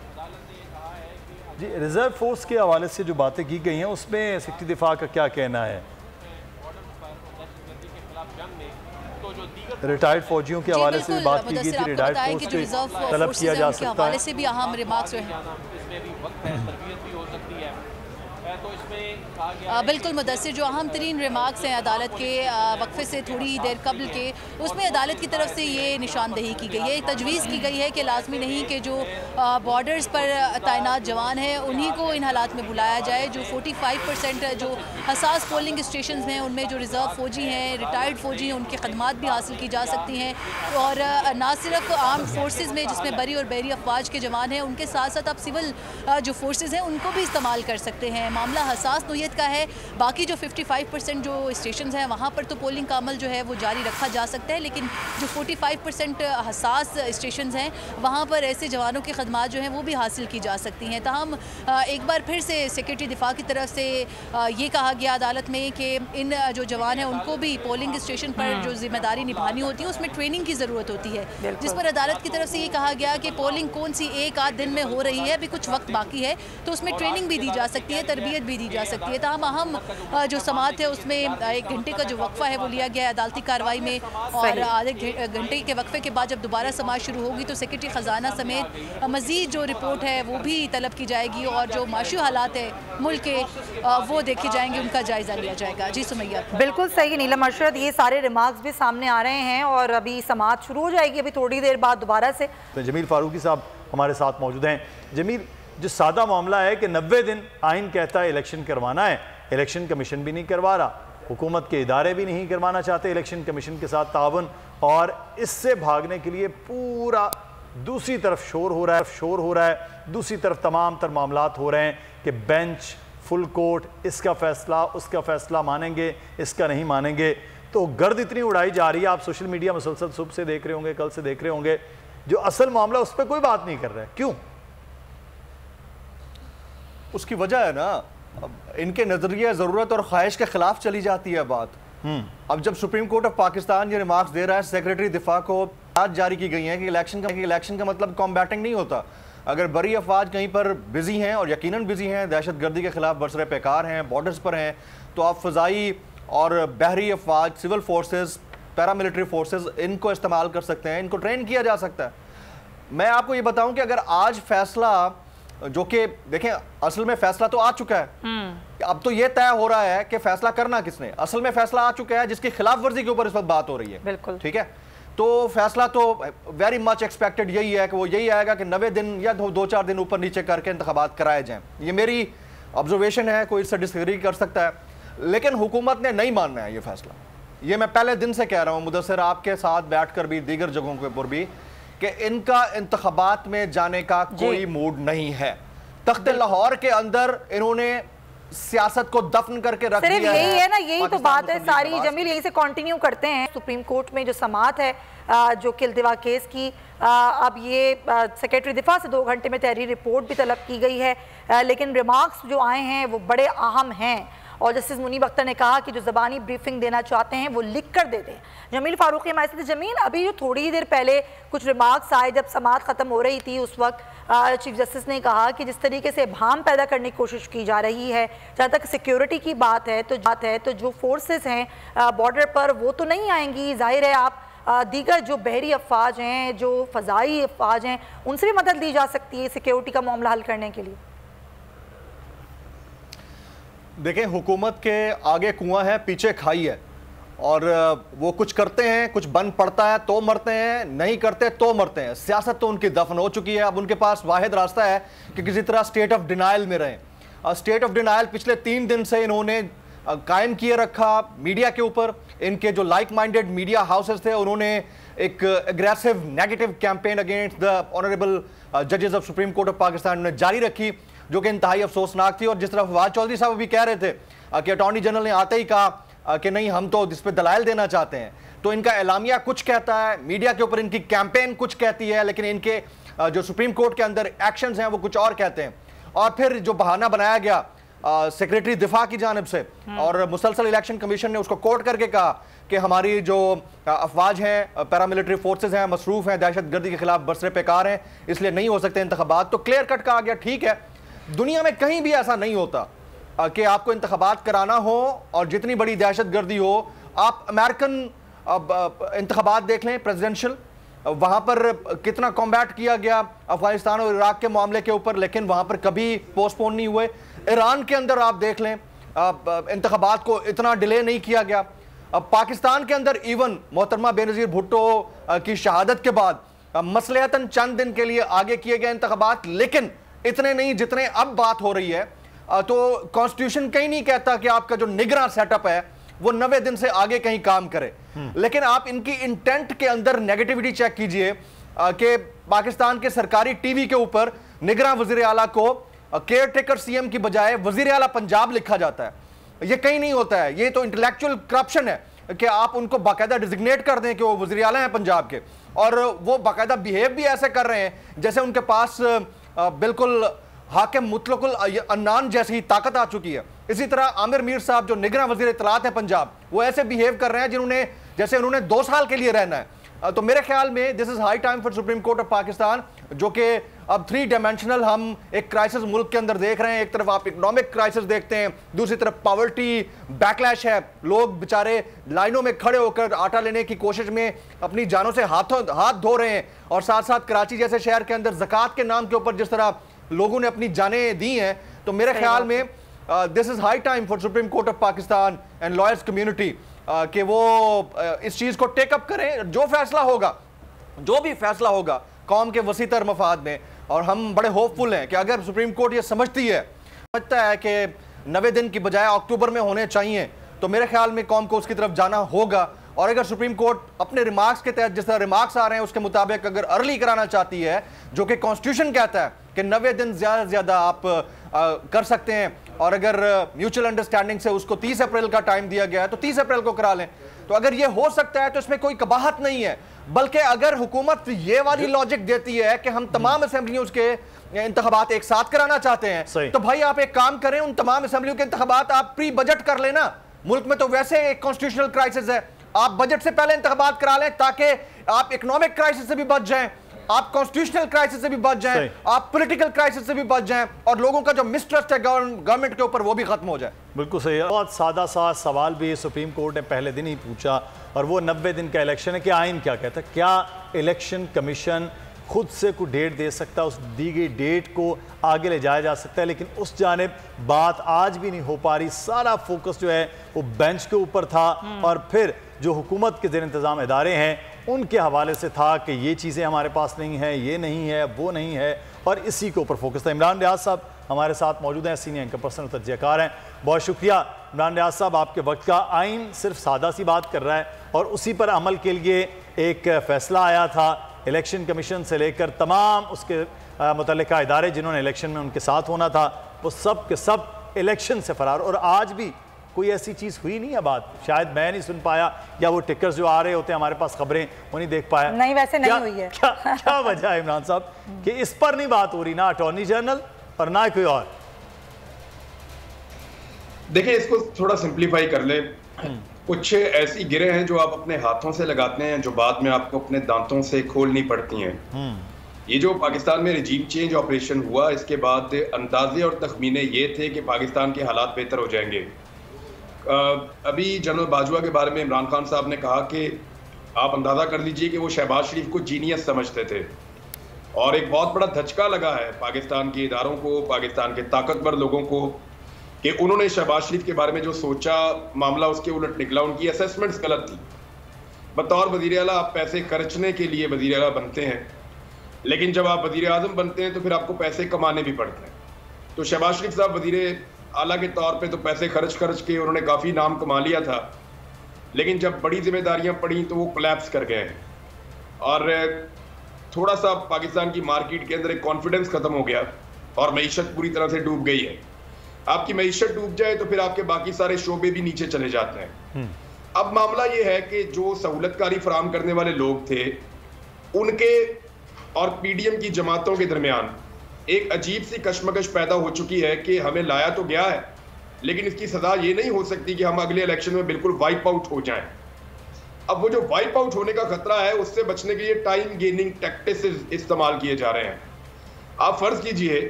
अदालत ने कहा है कि जी, रिजर्व फोर्स के हवाले से जो बातें की गई हैं उसमें सेक्रेटरी दिफा का क्या कहना है? रिटायर्ड फौजियों के हवाले से भी बात की गई थी, रिटायर्ड फोर्स को तलब किया जा सकता है। से भी अहम रिमार्क्स हैं। इसमें भी वक्त है, तरबियत भी हो सकती है। तो इसमें कहा गया बिल्कुल मुदस्सिर, जो अहम तरीन रिमार्क्स हैं अदालत के वक्फे से थोड़ी देर कबल के, उसमें अदालत की तरफ से ये निशानदेही की गई है, तजवीज़ की गई है कि लाजमी नहीं कि जो बॉर्डर्स पर तैनात जवान हैं उन्हीं को इन हालात में बुलाया जाए। जो 45% जो हसास पोलिंग स्टेशन हैं उनमें जो रिज़र्व फ़ौजी हैं, रिटायर्ड फ़ौजी हैं, उनकी खदमात भी हासिल की जा सकती हैं। और ना सिर्फ आर्म्ड फोर्सेज में जिसमें बरी और बहरी अफवाज के जवान हैं, उनके साथ साथ आप सिविल जो फोर्सेज हैं उनको भी इस्तेमाल कर सकते हैं। मामला हसास नोयत का है। बाकी जो 55% जो स्टेशन हैं वहाँ पर तो पोलिंग का अमल जो है वो जारी रखा जा सकता है, लेकिन जो 45% हसास स्टेशन हैं वहाँ पर ऐसे जवानों की खदमात जो हैं वो भी हासिल की जा सकती हैं। ताहम एक बार फिर से सेक्रेटरी दिफा की तरफ से ये कहा गया अदालत में कि इन जो जवान हैं उनको भी पोलिंग स्टेशन पर जो जिम्मेदारी निभानी होती है उसमें ट्रेनिंग की ज़रूरत होती है, जिस पर अदालत की तरफ से ये कहा गया कि पोलिंग कौन सी एक आध दिन में हो रही है, अभी कुछ वक्त बाकी है, तो उसमें ट्रेनिंग भी दी जा सकती है, तरबियत भी दी जा सकती है। ताहम अहम जो समात है उसमें 1 घंटे का जो वक्फा है वो लिया गया है अदालती कार्रवाई में, और आधे घंटे के वक्फे के बाद जब दोबारा समात शुरू होगी तो सेक्रेटरी ख़जाना समेत मज़ीद जो रिपोर्ट है वो भी तलब की जाएगी और जो माशी हालात है मुल्क के वो देखे जाएंगे, उनका जायज़ा लिया जाएगा। जी सुमैया, बिल्कुल सही नीलम अरशद, ये सारे रिमार्क्स भी सामने आ रहे हैं और अभी समात शुरू हो जाएगी अभी थोड़ी देर बाद दोबारा से। तो जमील फारूकी साहब हमारे साथ मौजूद हैं। जमील, जो सादा मामला है कि 90 दिन आइन कहता है इलेक्शन करवाना है, इलेक्शन कमीशन भी नहीं करवा रहा, हुकूमत के इदारे भी नहीं करवाना चाहते इलेक्शन कमीशन के साथ तावन, और इससे भागने के लिए पूरा दूसरी तरफ शोर हो रहा है, दूसरी तरफ तमाम तर मामलात हो रहे हैं कि बेंच, फुल कोर्ट, इसका फैसला उसका फैसला मानेंगे, इसका नहीं मानेंगे। तो गर्द इतनी उड़ाई जा रही है, आप सोशल मीडिया मुसलसल सुबह से देख रहे होंगे, कल से देख रहे होंगे, जो असल मामला उस पर कोई बात नहीं कर रहा है। क्यों? उसकी वजह है ना, इनके नजरिए ज़रूरत और ख्वाहिश के खिलाफ चली जाती है बात। अब जब सुप्रीम कोर्ट ऑफ पाकिस्तान ये रिमार्क्स दे रहा है, सेक्रेटरी दिफा को आज जारी की गई है कि इलेक्शन का मतलब कॉम्बैटिंग नहीं होता। अगर बरी अफवाज कहीं पर बिजी हैं और यकीनन बिजी हैं, दहशत गर्दी के खिलाफ बरसरे पैकार हैं, बॉर्डर्स पर हैं, तो आप फ़ज़ाई और बहरी अफवाज, सिविल फोर्सेस, पैरामिलिट्री फोर्सेस, इनको इस्तेमाल कर सकते हैं, इनको ट्रेन किया जा सकता है। मैं आपको ये बताऊं कि अगर आज फैसला, जो कि देखें असल में फैसला तो आ चुका है, अब तो ये तय हो रहा है कि फैसला करना किसने। असल में फैसला आ चुका है जिसकी खिलाफ वर्जी के ऊपर इस वक्त बात हो रही है, बिल्कुल ठीक है। तो फैसला तो वेरी मच एक्सपेक्टेड यही है कि वो यही आएगा कि 90 दिन या 2-4 दिन ऊपर नीचे करके इंतखाबात कराए जाएं। ये मेरी ऑब्जर्वेशन है, कोई इससे डिसएग्री कर सकता है, लेकिन हुकूमत ने नहीं मानना है ये फैसला। ये मैं पहले दिन से कह रहा हूँ मुदस्सिर, आपके साथ बैठ कर भी, दीगर जगहों के ऊपर भी, कि इनका इंतखाबात में जाने का कोई मूड नहीं है। तख्ते लाहौर के अंदर इन्होंने सियासत को दफन करके रख दिया है। यही है ना, यही तो बात है सारी। जमील, यहीं से कंटिन्यू करते हैं। सुप्रीम कोर्ट में जो समात है जो कि इल्तिवा केस की, अब ये सेक्रेटरी दिफा से 2 घंटे में तहरीरी रिपोर्ट भी तलब की गई है, लेकिन रिमार्क्स जो आए हैं वो बड़े अहम हैं और जस्टिस मुनीब अख्तर ने कहा कि जो ज़बानी ब्रीफिंग देना चाहते हैं वो लिख कर दे दें। जमील फारूकी हमारे साथ। जमील, अभी जो थोड़ी देर पहले कुछ रिमार्क्स आए जब समात ख़त्म हो रही थी, उस वक्त चीफ जस्टिस ने कहा कि जिस तरीके से भाम पैदा करने की कोशिश की जा रही है, जहाँ तक सिक्योरिटी की बात है तो जो फोर्सेस हैं बॉर्डर पर वो तो नहीं आएंगी। जाहिर है आप दीगर जो बहरी अफवाज हैं, जो फ़ज़ाई अफवाज हैं, उनसे भी मदद ली जा सकती है सिक्योरिटी का मामला हल करने के लिए। देखें, हुकूमत के आगे कुआं है, पीछे खाई है, और वो कुछ करते हैं, कुछ बन पड़ता है तो मरते हैं, नहीं करते तो मरते हैं। सियासत तो उनकी दफन हो चुकी है। अब उनके पास वाहिद रास्ता है कि किसी तरह स्टेट ऑफ डिनाइल में रहें। स्टेट ऑफ डिनाइल पिछले 3 दिन से इन्होंने कायम किए रखा मीडिया के ऊपर। इनके जो लाइक माइंडेड मीडिया हाउसेस थे उन्होंने एक aggressive negative campaign against the honourable जजेस of Supreme Court of Pakistan ने जारी रखी, जो कि इंतहाई अफसोसनाक थी। और जिस तरह फवाद चौधरी साहब भी कह रहे थे कि अटॉर्नी जनरल ने आते ही कहा कि नहीं हम तो इस पर दलाइल देना चाहते हैं, तो इनका एलामिया कुछ कहता है, मीडिया के ऊपर इनकी कैंपेन कुछ कहती है, लेकिन इनके जो सुप्रीम कोर्ट के अंदर एक्शंस हैं वो कुछ और कहते हैं। और फिर जो बहाना बनाया गया सेक्रेटरी दिफा की जानिब से और मुसलसल इलेक्शन कमीशन ने उसको कोर्ट करके कहा कि हमारी जो अफवाज हैं, पैरामिलिट्री फोर्सेज हैं, मसरूफ हैं, दहशतगर्दी के खिलाफ बरसरे पेकार हैं, इसलिए नहीं हो सकते इंतखाबात। तो क्लियर कट कहा गया, ठीक है, दुनिया में कहीं भी ऐसा नहीं होता कि आपको इंतखाबात कराना हो और जितनी बड़ी दहशतगर्दी हो। आप अमेरिकन इंतखाबात देख लें, प्रेसिडेंशियल, वहां पर कितना कॉम्बैट किया गया अफगानिस्तान और इराक के मामले के ऊपर, लेकिन वहां पर कभी पोस्टपोन नहीं हुए। ईरान के अंदर आप देख लें, इंतखाबात को इतना डिले नहीं किया गया। अब पाकिस्तान के अंदर इवन मोहतरमा बेनज़ीर भुट्टो की शहादत के बाद मसलहतन चंद दिन के लिए आगे किए गए इंतखाबात, लेकिन इतने नहीं जितने अब बात हो रही है। तो कॉन्स्टिट्यूशन कहीं नहीं कहता कि आपका जो निगरान सेटअप है वो 90 दिन से आगे कहीं काम करे, लेकिन आप इनकी इंटेंट के अंदर नेगेटिविटी चेक कीजिए कि पाकिस्तान के सरकारी टीवी के ऊपर निगरान वजीर आला को केयर टेकर सीएम की बजाय वजीर आला पंजाब लिखा जाता है। ये कहीं नहीं होता है। ये तो इंटेलेक्चुअल करप्शन है कि आप उनको बाकायदा डिजिग्नेट कर दें कि वो वजीर आला हैं पंजाब के, और वो बाकायदा बिहेव भी ऐसे कर रहे हैं जैसे उनके पास बिल्कुल हाकिम मुतलकुल अन्नान जैसी ताकत आ चुकी है। इसी तरह आमिर मीर साहब जो निगरान वजीर इत्तलात है पंजाब, वो ऐसे बिहेव कर रहे हैं जिन्होंने जैसे उन्होंने 2 साल के लिए रहना है। तो मेरे ख्याल में this is high time for supreme Court of Pakistan, जो कि अब 3 डायमेंशनल हम एक क्राइसिस मुल्क के अंदर देख रहे हैं। एक तरफ आप इकोनॉमिक क्राइसिस देखते हैं, दूसरी तरफ पॉवर्टी बैकलैश है, लोग बेचारे लाइनों में खड़े होकर आटा लेने की कोशिश में अपनी जानों से हाथ धो रहे हैं, और साथ साथ कराची जैसे शहर के अंदर ज़कात के नाम के ऊपर जिस तरह लोगों ने अपनी जानें दी हैं। तो मेरे ख्याल में this is high time for supreme Court of Pakistan and lawyers community कि वो इस चीज को टेकअप करें। जो भी फैसला होगा कौम के वसीतर मफाद में, और हम बड़े होपफुल हैं कि अगर सुप्रीम कोर्ट ये समझता है कि 90 दिन की बजाय अक्टूबर में होने चाहिए, तो मेरे ख्याल में कौम को उसकी तरफ जाना होगा। और अगर सुप्रीम कोर्ट अपने रिमार्क्स के तहत जिस तरह रिमार्क्स आ रहे हैं उसके मुताबिक अगर अर्ली कराना चाहती है, जो कि कॉन्स्टिट्यूशन कहता है कि 90 दिन ज़्यादा से ज़्यादा आप कर सकते हैं, और अगर म्यूचुअल अंडरस्टैंडिंग से उसको 30 अप्रैल का टाइम दिया गया है तो 30 अप्रैल को करा लें। तो अगर ये हो सकता है तो इसमें कोई कबाहत नहीं है, बल्कि अगर हुकूमत ये वाली लॉजिक देती है कि हम तमाम असेंबलियों के इंतखाबात एक साथ कराना चाहते हैं, तो भाई आप एक काम करें, उन तमाम असेंबलियों के इंतखाबात आप प्री बजट कर लेना। मुल्क में तो वैसे एक कॉन्स्टिट्यूशनल क्राइसिस है, आप बजट से पहले इंतखाबात करा लें ताकि आप इकोनॉमिक क्राइसिस से भी बच जाएं, आप कॉन्स्टिट्यूशनल क्राइसिस से भी बच जाएं, आप पॉलिटिकल क्राइसिस से भी बच जाएं, और लोगों का जो मिसट्रस्ट है गवर्नमेंट के ऊपर वो भी खत्म हो जाए। बिल्कुल सही है। बहुत सादा सा सवाल भी सुप्रीम कोर्ट ने पहले दिन ही पूछा, और वो 90 दिन का इलेक्शन है कि आइन क्या कहता है। क्या इलेक्शन कमीशन खुद से कोई डेट दे सकता है, उस दी गई डेट को आगे ले जाया जा सकता है, लेकिन उस जानिब बात आज भी नहीं हो पा रही। सारा फोकस जो है वो बेंच के ऊपर था, और फिर जो हुकूमत के ज़ेर इंतज़ाम इदारे हैं उनके हवाले से था कि ये चीज़ें हमारे पास नहीं है, ये नहीं है, वो नहीं है, और इसी के ऊपर फोकस था। इमरान रियाज साहब हमारे साथ मौजूद हैं, सीनियर एंकर पर्सन और तज्ज़ियाकार हैं। बहुत शुक्रिया इमरान रियाज साहब आपके वक्त का। आइन सिर्फ सादा सी बात कर रहा है, और उसी पर अमल के लिए एक फ़ैसला आया था इलेक्शन कमीशन से लेकर तमाम उसके मुतल्लिका इदारे जिन्होंने इलेक्शन में उनके साथ होना था, वो सब के सब इलेक्शन से फरार। और आज भी कोई ऐसी चीज़ हुई नहीं है बात, शायद मैं नहीं सुन पाया, या वो टिकर्स जो आ रहे होते हैं हमारे पास खबरें वो नहीं देख पाया। नहीं, वैसे नहीं हुई है। क्या वजह है इमरान साहब कि इस पर नहीं बात हो रही, ना अटॉर्नी जनरल और ना कोई और? देखिए, इसको थोड़ा सिंप्लीफाई कर ले। कुछ ऐसी गिरें हैं जो आप अपने हाथों से लगाते हैं, जो बाद में आपको अपने दांतों से खोलनी पड़ती हैं। ये जो पाकिस्तान में रिजीम चेंज ऑपरेशन हुआ, इसके बाद अंदाजे और तखमीने ये थे कि पाकिस्तान के हालात बेहतर हो जाएंगे। अभी जनरल बाजवा के बारे में इमरान खान साहब ने कहा कि आप अंदाज़ा कर लीजिए कि वो शहबाज शरीफ को जीनियस समझते थे, और एक बहुत बड़ा धचका लगा है पाकिस्तान के इदारों को, पाकिस्तान के ताकतवर लोगों को, कि उन्होंने शहबाज शरीफ के बारे में जो सोचा मामला उसके उलट निकला। उनकी असेसमेंट्स गलत थी। बतौर वज़ीर आला आप पैसे खर्चने के लिए वज़ीर आला बनते हैं, लेकिन जब आप वज़ीर आज़म बनते हैं तो फिर आपको पैसे कमाने भी पड़ते हैं। तो शहबाज शरीफ साहब वज़ीर आला के तौर पे तो पैसे खर्च के उन्होंने काफ़ी नाम कमा लिया था, लेकिन जब बड़ी जिम्मेदारियां पड़ी तो वो कोलैप्स कर गए हैं, और थोड़ा सा पाकिस्तान की मार्केट के अंदर एक कॉन्फिडेंस ख़त्म हो गया, और मईशत पूरी तरह से डूब गई है। आपकी मईशत डूब जाए तो फिर आपके बाकी सारे शोबे भी नीचे चले जाते हैं। अब मामला ये है कि जो सहूलतकारी फराम करने वाले लोग थे उनके और पीडीएम की जमातों के दरमियान एक अजीब सी कशमकश पैदा हो चुकी है कि हमें लाया तो गया है, लेकिन इसकी सजा ये नहीं हो सकती कि हम अगले इलेक्शन में बिल्कुल वाइप आउट हो जाएं। अब वो जो वाइप आउट होने का खतरा है उससे बचने के लिए टाइम गेनिंग टैक्टिक्स इस्तेमाल किए जा रहे हैं। आप फर्ज कीजिए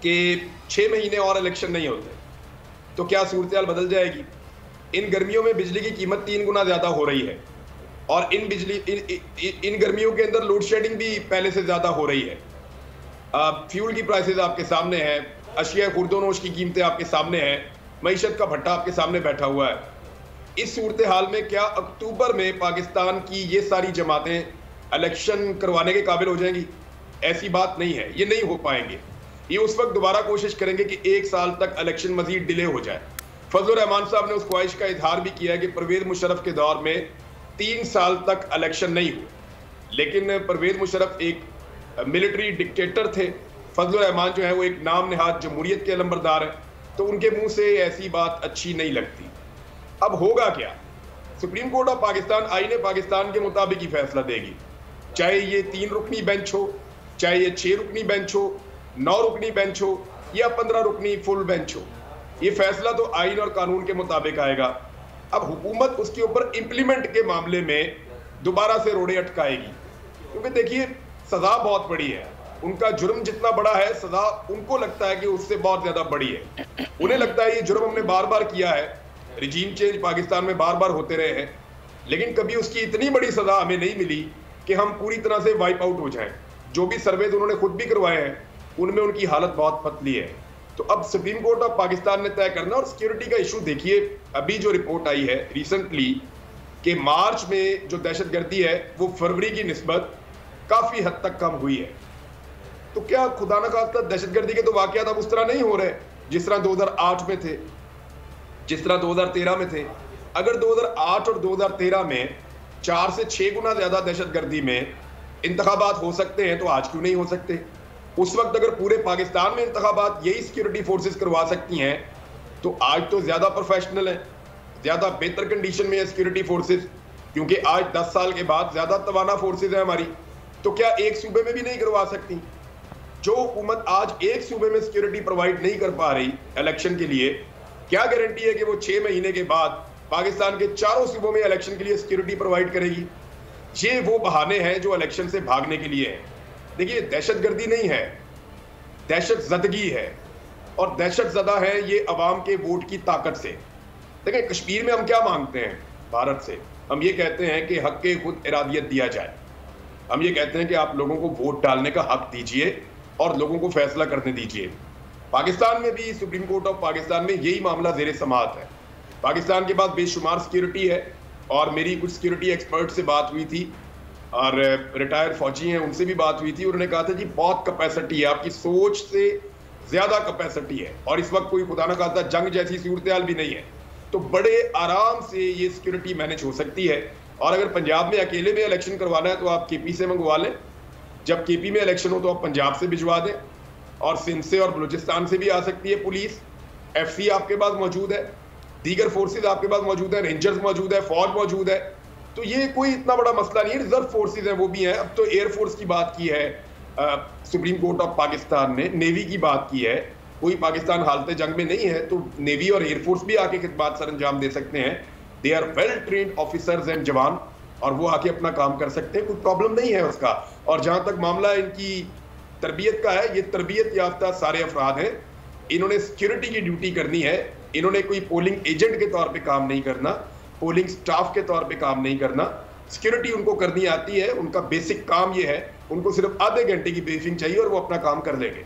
कि 6 महीने और इलेक्शन नहीं होते तो क्या सूरत बदल जाएगी। इन गर्मियों में बिजली की कीमत 3 गुना ज्यादा हो रही है और इन गर्मियों के अंदर लोड शेडिंग भी पहले से ज्यादा हो रही है। फ्यूल की प्राइसेस आपके सामने हैं, अशिया खुर्दोनोश की कीमतें आपके सामने हैं, मईशत का भट्टा आपके सामने बैठा हुआ है। इस सूरत हाल में क्या अक्टूबर में पाकिस्तान की ये सारी जमातें इलेक्शन करवाने के काबिल हो जाएंगी? ऐसी बात नहीं है, ये नहीं हो पाएंगे। ये उस वक्त दोबारा कोशिश करेंगे कि 1 साल तक इलेक्शन मजीद डिले हो जाए। फजलुर रहमान साहब ने उस ख्वाहिश का इजहार भी किया है कि परवेज मुशर्रफ के दौर में 3 साल तक इलेक्शन नहीं हुए, लेकिन परवेज मुशर्रफ एक मिलिट्री डिक्टेटर थे, फजलुर रहमान जो है वो एक नाम नहाद जमहूरियत के अलमबरदार है, तो उनके मुंह से ऐसी बात अच्छी नहीं लगती। अब होगा क्या? सुप्रीम कोर्ट ऑफ पाकिस्तान आईने पाकिस्तान के मुताबिक ही फैसला देगी, चाहे ये 3 रुकनी बेंच हो, चाहे ये 6 रुकनी बेंच हो, 9 रुकनी बेंच हो या 15 रुकनी फुल बेंच हो। ये फैसला तो आईन और कानून के मुताबिक आएगा। अब हुकूमत उसके ऊपर इंप्लीमेंट के मामले में दोबारा से रोड़े अटकाएगी, क्योंकि देखिए सजा बहुत बड़ी है। उनका जुर्म जितना बड़ा है, सजा उनको लगता है कि उससे बहुत ज्यादा बड़ी है। उन्हें लगता है ये जुर्म हमने बार बार किया है, रिजीम चेंज पाकिस्तान में बार बार होते रहे हैं, लेकिन कभी उसकी इतनी बड़ी सजा हमें नहीं मिली कि हम पूरी तरह से वाइप आउट हो जाएं। जो भी सर्वेज उन्होंने खुद भी करवाए हैं उनमें उनकी हालत बहुत पतली है। तो अब सुप्रीम कोर्ट ऑफ पाकिस्तान ने तय करना। और सिक्योरिटी का इशू देखिए, अभी जो रिपोर्ट आई है रिसेंटली कि मार्च में जो दहशतगर्दी है वो फरवरी की निस्बत काफी हद तक कम हुई है। तो क्या खुदा न खास्ता दहशतगर्दी के तो वाकयात अब उस तरह नहीं हो रहे जिस तरह 2008 में थे, जिस तरह 2013 में थे। अगर 2008 और 2013 में 4 से 6 गुना ज्यादा दहशतगर्दी में इंतखाबात हो सकते हैं तो आज क्यों नहीं हो सकते? उस वक्त अगर पूरे पाकिस्तान में इंतखाबात यही सिक्योरिटी फोर्सेस करवा सकती हैं तो आज तो ज्यादा प्रोफेशनल है, ज्यादा बेहतर कंडीशन में है सिक्योरिटी फोर्सेस, क्योंकि आज 10 साल के बाद ज्यादा तवाना फोर्सेस है हमारी। तो क्या एक सूबे में भी नहीं करवा सकती? जो हुकूमत आज एक सूबे में सिक्योरिटी प्रोवाइड नहीं कर पा रही इलेक्शन के लिए, क्या गारंटी है कि वो 6 महीने के बाद पाकिस्तान के चारों सूबों में इलेक्शन के लिए सिक्योरिटी प्रोवाइड करेगी? ये वो बहाने हैं जो इलेक्शन से भागने के लिए है। देखिए, दहशतगर्दी नहीं है, दहशत ज़दगी है, और दहशत ज़दा है ये अवाम के वोट की ताकत से। देखिए, कश्मीर में हम क्या मांगते हैं भारत से? हम ये कहते हैं कि हक के खुद इरादियत दिया जाए। हम ये कहते हैं कि आप लोगों को वोट डालने का हक दीजिए और लोगों को फैसला करने दीजिए। पाकिस्तान में भी सुप्रीम कोर्ट ऑफ पाकिस्तान में यही मामला ज़ेरे समाअत है। पाकिस्तान के पास बेशुमार सिक्योरिटी है, और मेरी कुछ सिक्योरिटी एक्सपर्ट से बात हुई थी और रिटायर्ड फौजी हैं उनसे भी बात हुई थी। उन्होंने कहा था जी बहुत कैपेसिटी है, आपकी सोच से ज़्यादा कैपेसिटी है, और इस वक्त कोई खुदा ना खास्ता जंग जैसी सूरत हाल भी नहीं है, तो बड़े आराम से ये सिक्योरिटी मैनेज हो सकती है। और अगर पंजाब में अकेले में इलेक्शन करवाना है तो आप केपी से मंगवा लें, जब केपी में इलेक्शन हो तो आप पंजाब से भिजवा दें, और सिंध से और बलूचिस्तान से भी आ सकती है पुलिस। FC आपके पास मौजूद है, दीगर फोर्सेज आपके पास मौजूद है, रेंजर्स मौजूद है, फौज मौजूद है, तो ये कोई इतना बड़ा मसला नहीं है। रिजर्व फोर्सेज हैं वो भी हैं। अब तो एयरफोर्स की बात की है सुप्रीम कोर्ट ऑफ पाकिस्तान ने, नेवी की बात की है। कोई पाकिस्तान हालत जंग में नहीं है तो नेवी और एयरफोर्स भी आके खिदमत सर अंजाम दे सकते हैं। They are well trained officers and jawan, और वो आके अपना काम कर सकते हैं, कोई प्रॉब्लम नहीं है उसका। और जहां तक मामला इनकी तरबियत का है, ये तरबियत याफ्ता सारे अफराद हैं, इन्होंने सिक्योरिटी की ड्यूटी करनी है। इन्होंने कोई पोलिंग एजेंट के तौर पे काम नहीं करना, पोलिंग स्टाफ के तौर पे काम नहीं करना। सिक्योरिटी उनको करनी आती है, उनका बेसिक काम ये है, उनको सिर्फ आधे घंटे की ब्रीफिंग चाहिए और वो अपना काम कर लेंगे।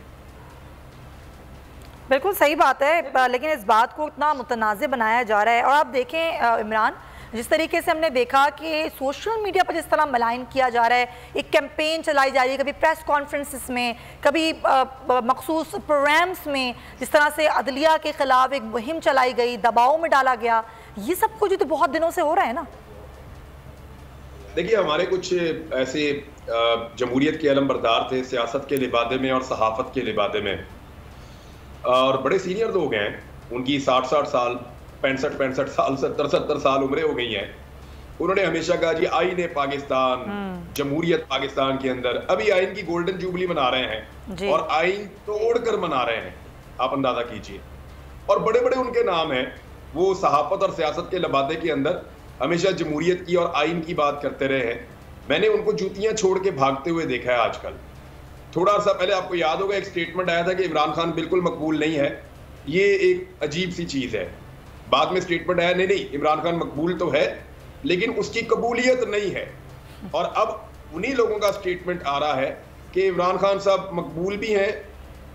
बिल्कुल सही बात है, लेकिन इस बात को इतना मुतनाज़ बनाया जा रहा है। और आप देखें इमरान, जिस तरीके से हमने देखा कि सोशल मीडिया पर जिस तरह मलाइन किया जा रहा है, एक कैंपेन चलाई जा रही है, कभी प्रेस कॉन्फ्रेंसेस में, कभी मखसूस प्रोग्राम्स में, जिस तरह से अदलिया के खिलाफ एक मुहिम चलाई गई, दबाव में डाला गया, ये सब कुछ तो बहुत दिनों से हो रहा है ना। देखिए, हमारे कुछ ऐसे जमहूरियत के अलमबरदार थे सियासत के लिबादे में और सहाफत के लिबादे में, और बड़े सीनियर लोग हैं, उनकी 60-60 साल 65 साल 70 साल उम्रें हो गई हैं, उन्होंने हमेशा कहा जी आईन पाकिस्तान, जमहूरियत पाकिस्तान के अंदर। अभी आईन की गोल्डन जुबली मना रहे हैं और आईन तोड़कर मना रहे हैं, आप अंदाजा कीजिए। और बड़े बड़े उनके नाम हैं, वो सहाफत और सियासत के लबादे के अंदर हमेशा जमहूरियत की और आईन की बात करते रहे हैं। मैंने उनको जूतियां छोड़ के भागते हुए देखा है आजकल। थोड़ा सा पहले आपको याद होगा एक स्टेटमेंट आया था कि इमरान खान बिल्कुल मकबूल नहीं है, ये एक अजीब सी चीज है। बाद में स्टेटमेंट आया नहीं इमरान खान मकबूल तो है लेकिन उसकी कबूलियत नहीं है। और अब उन्हीं लोगों का स्टेटमेंट आ रहा है कि इमरान खान साहब मकबूल भी हैं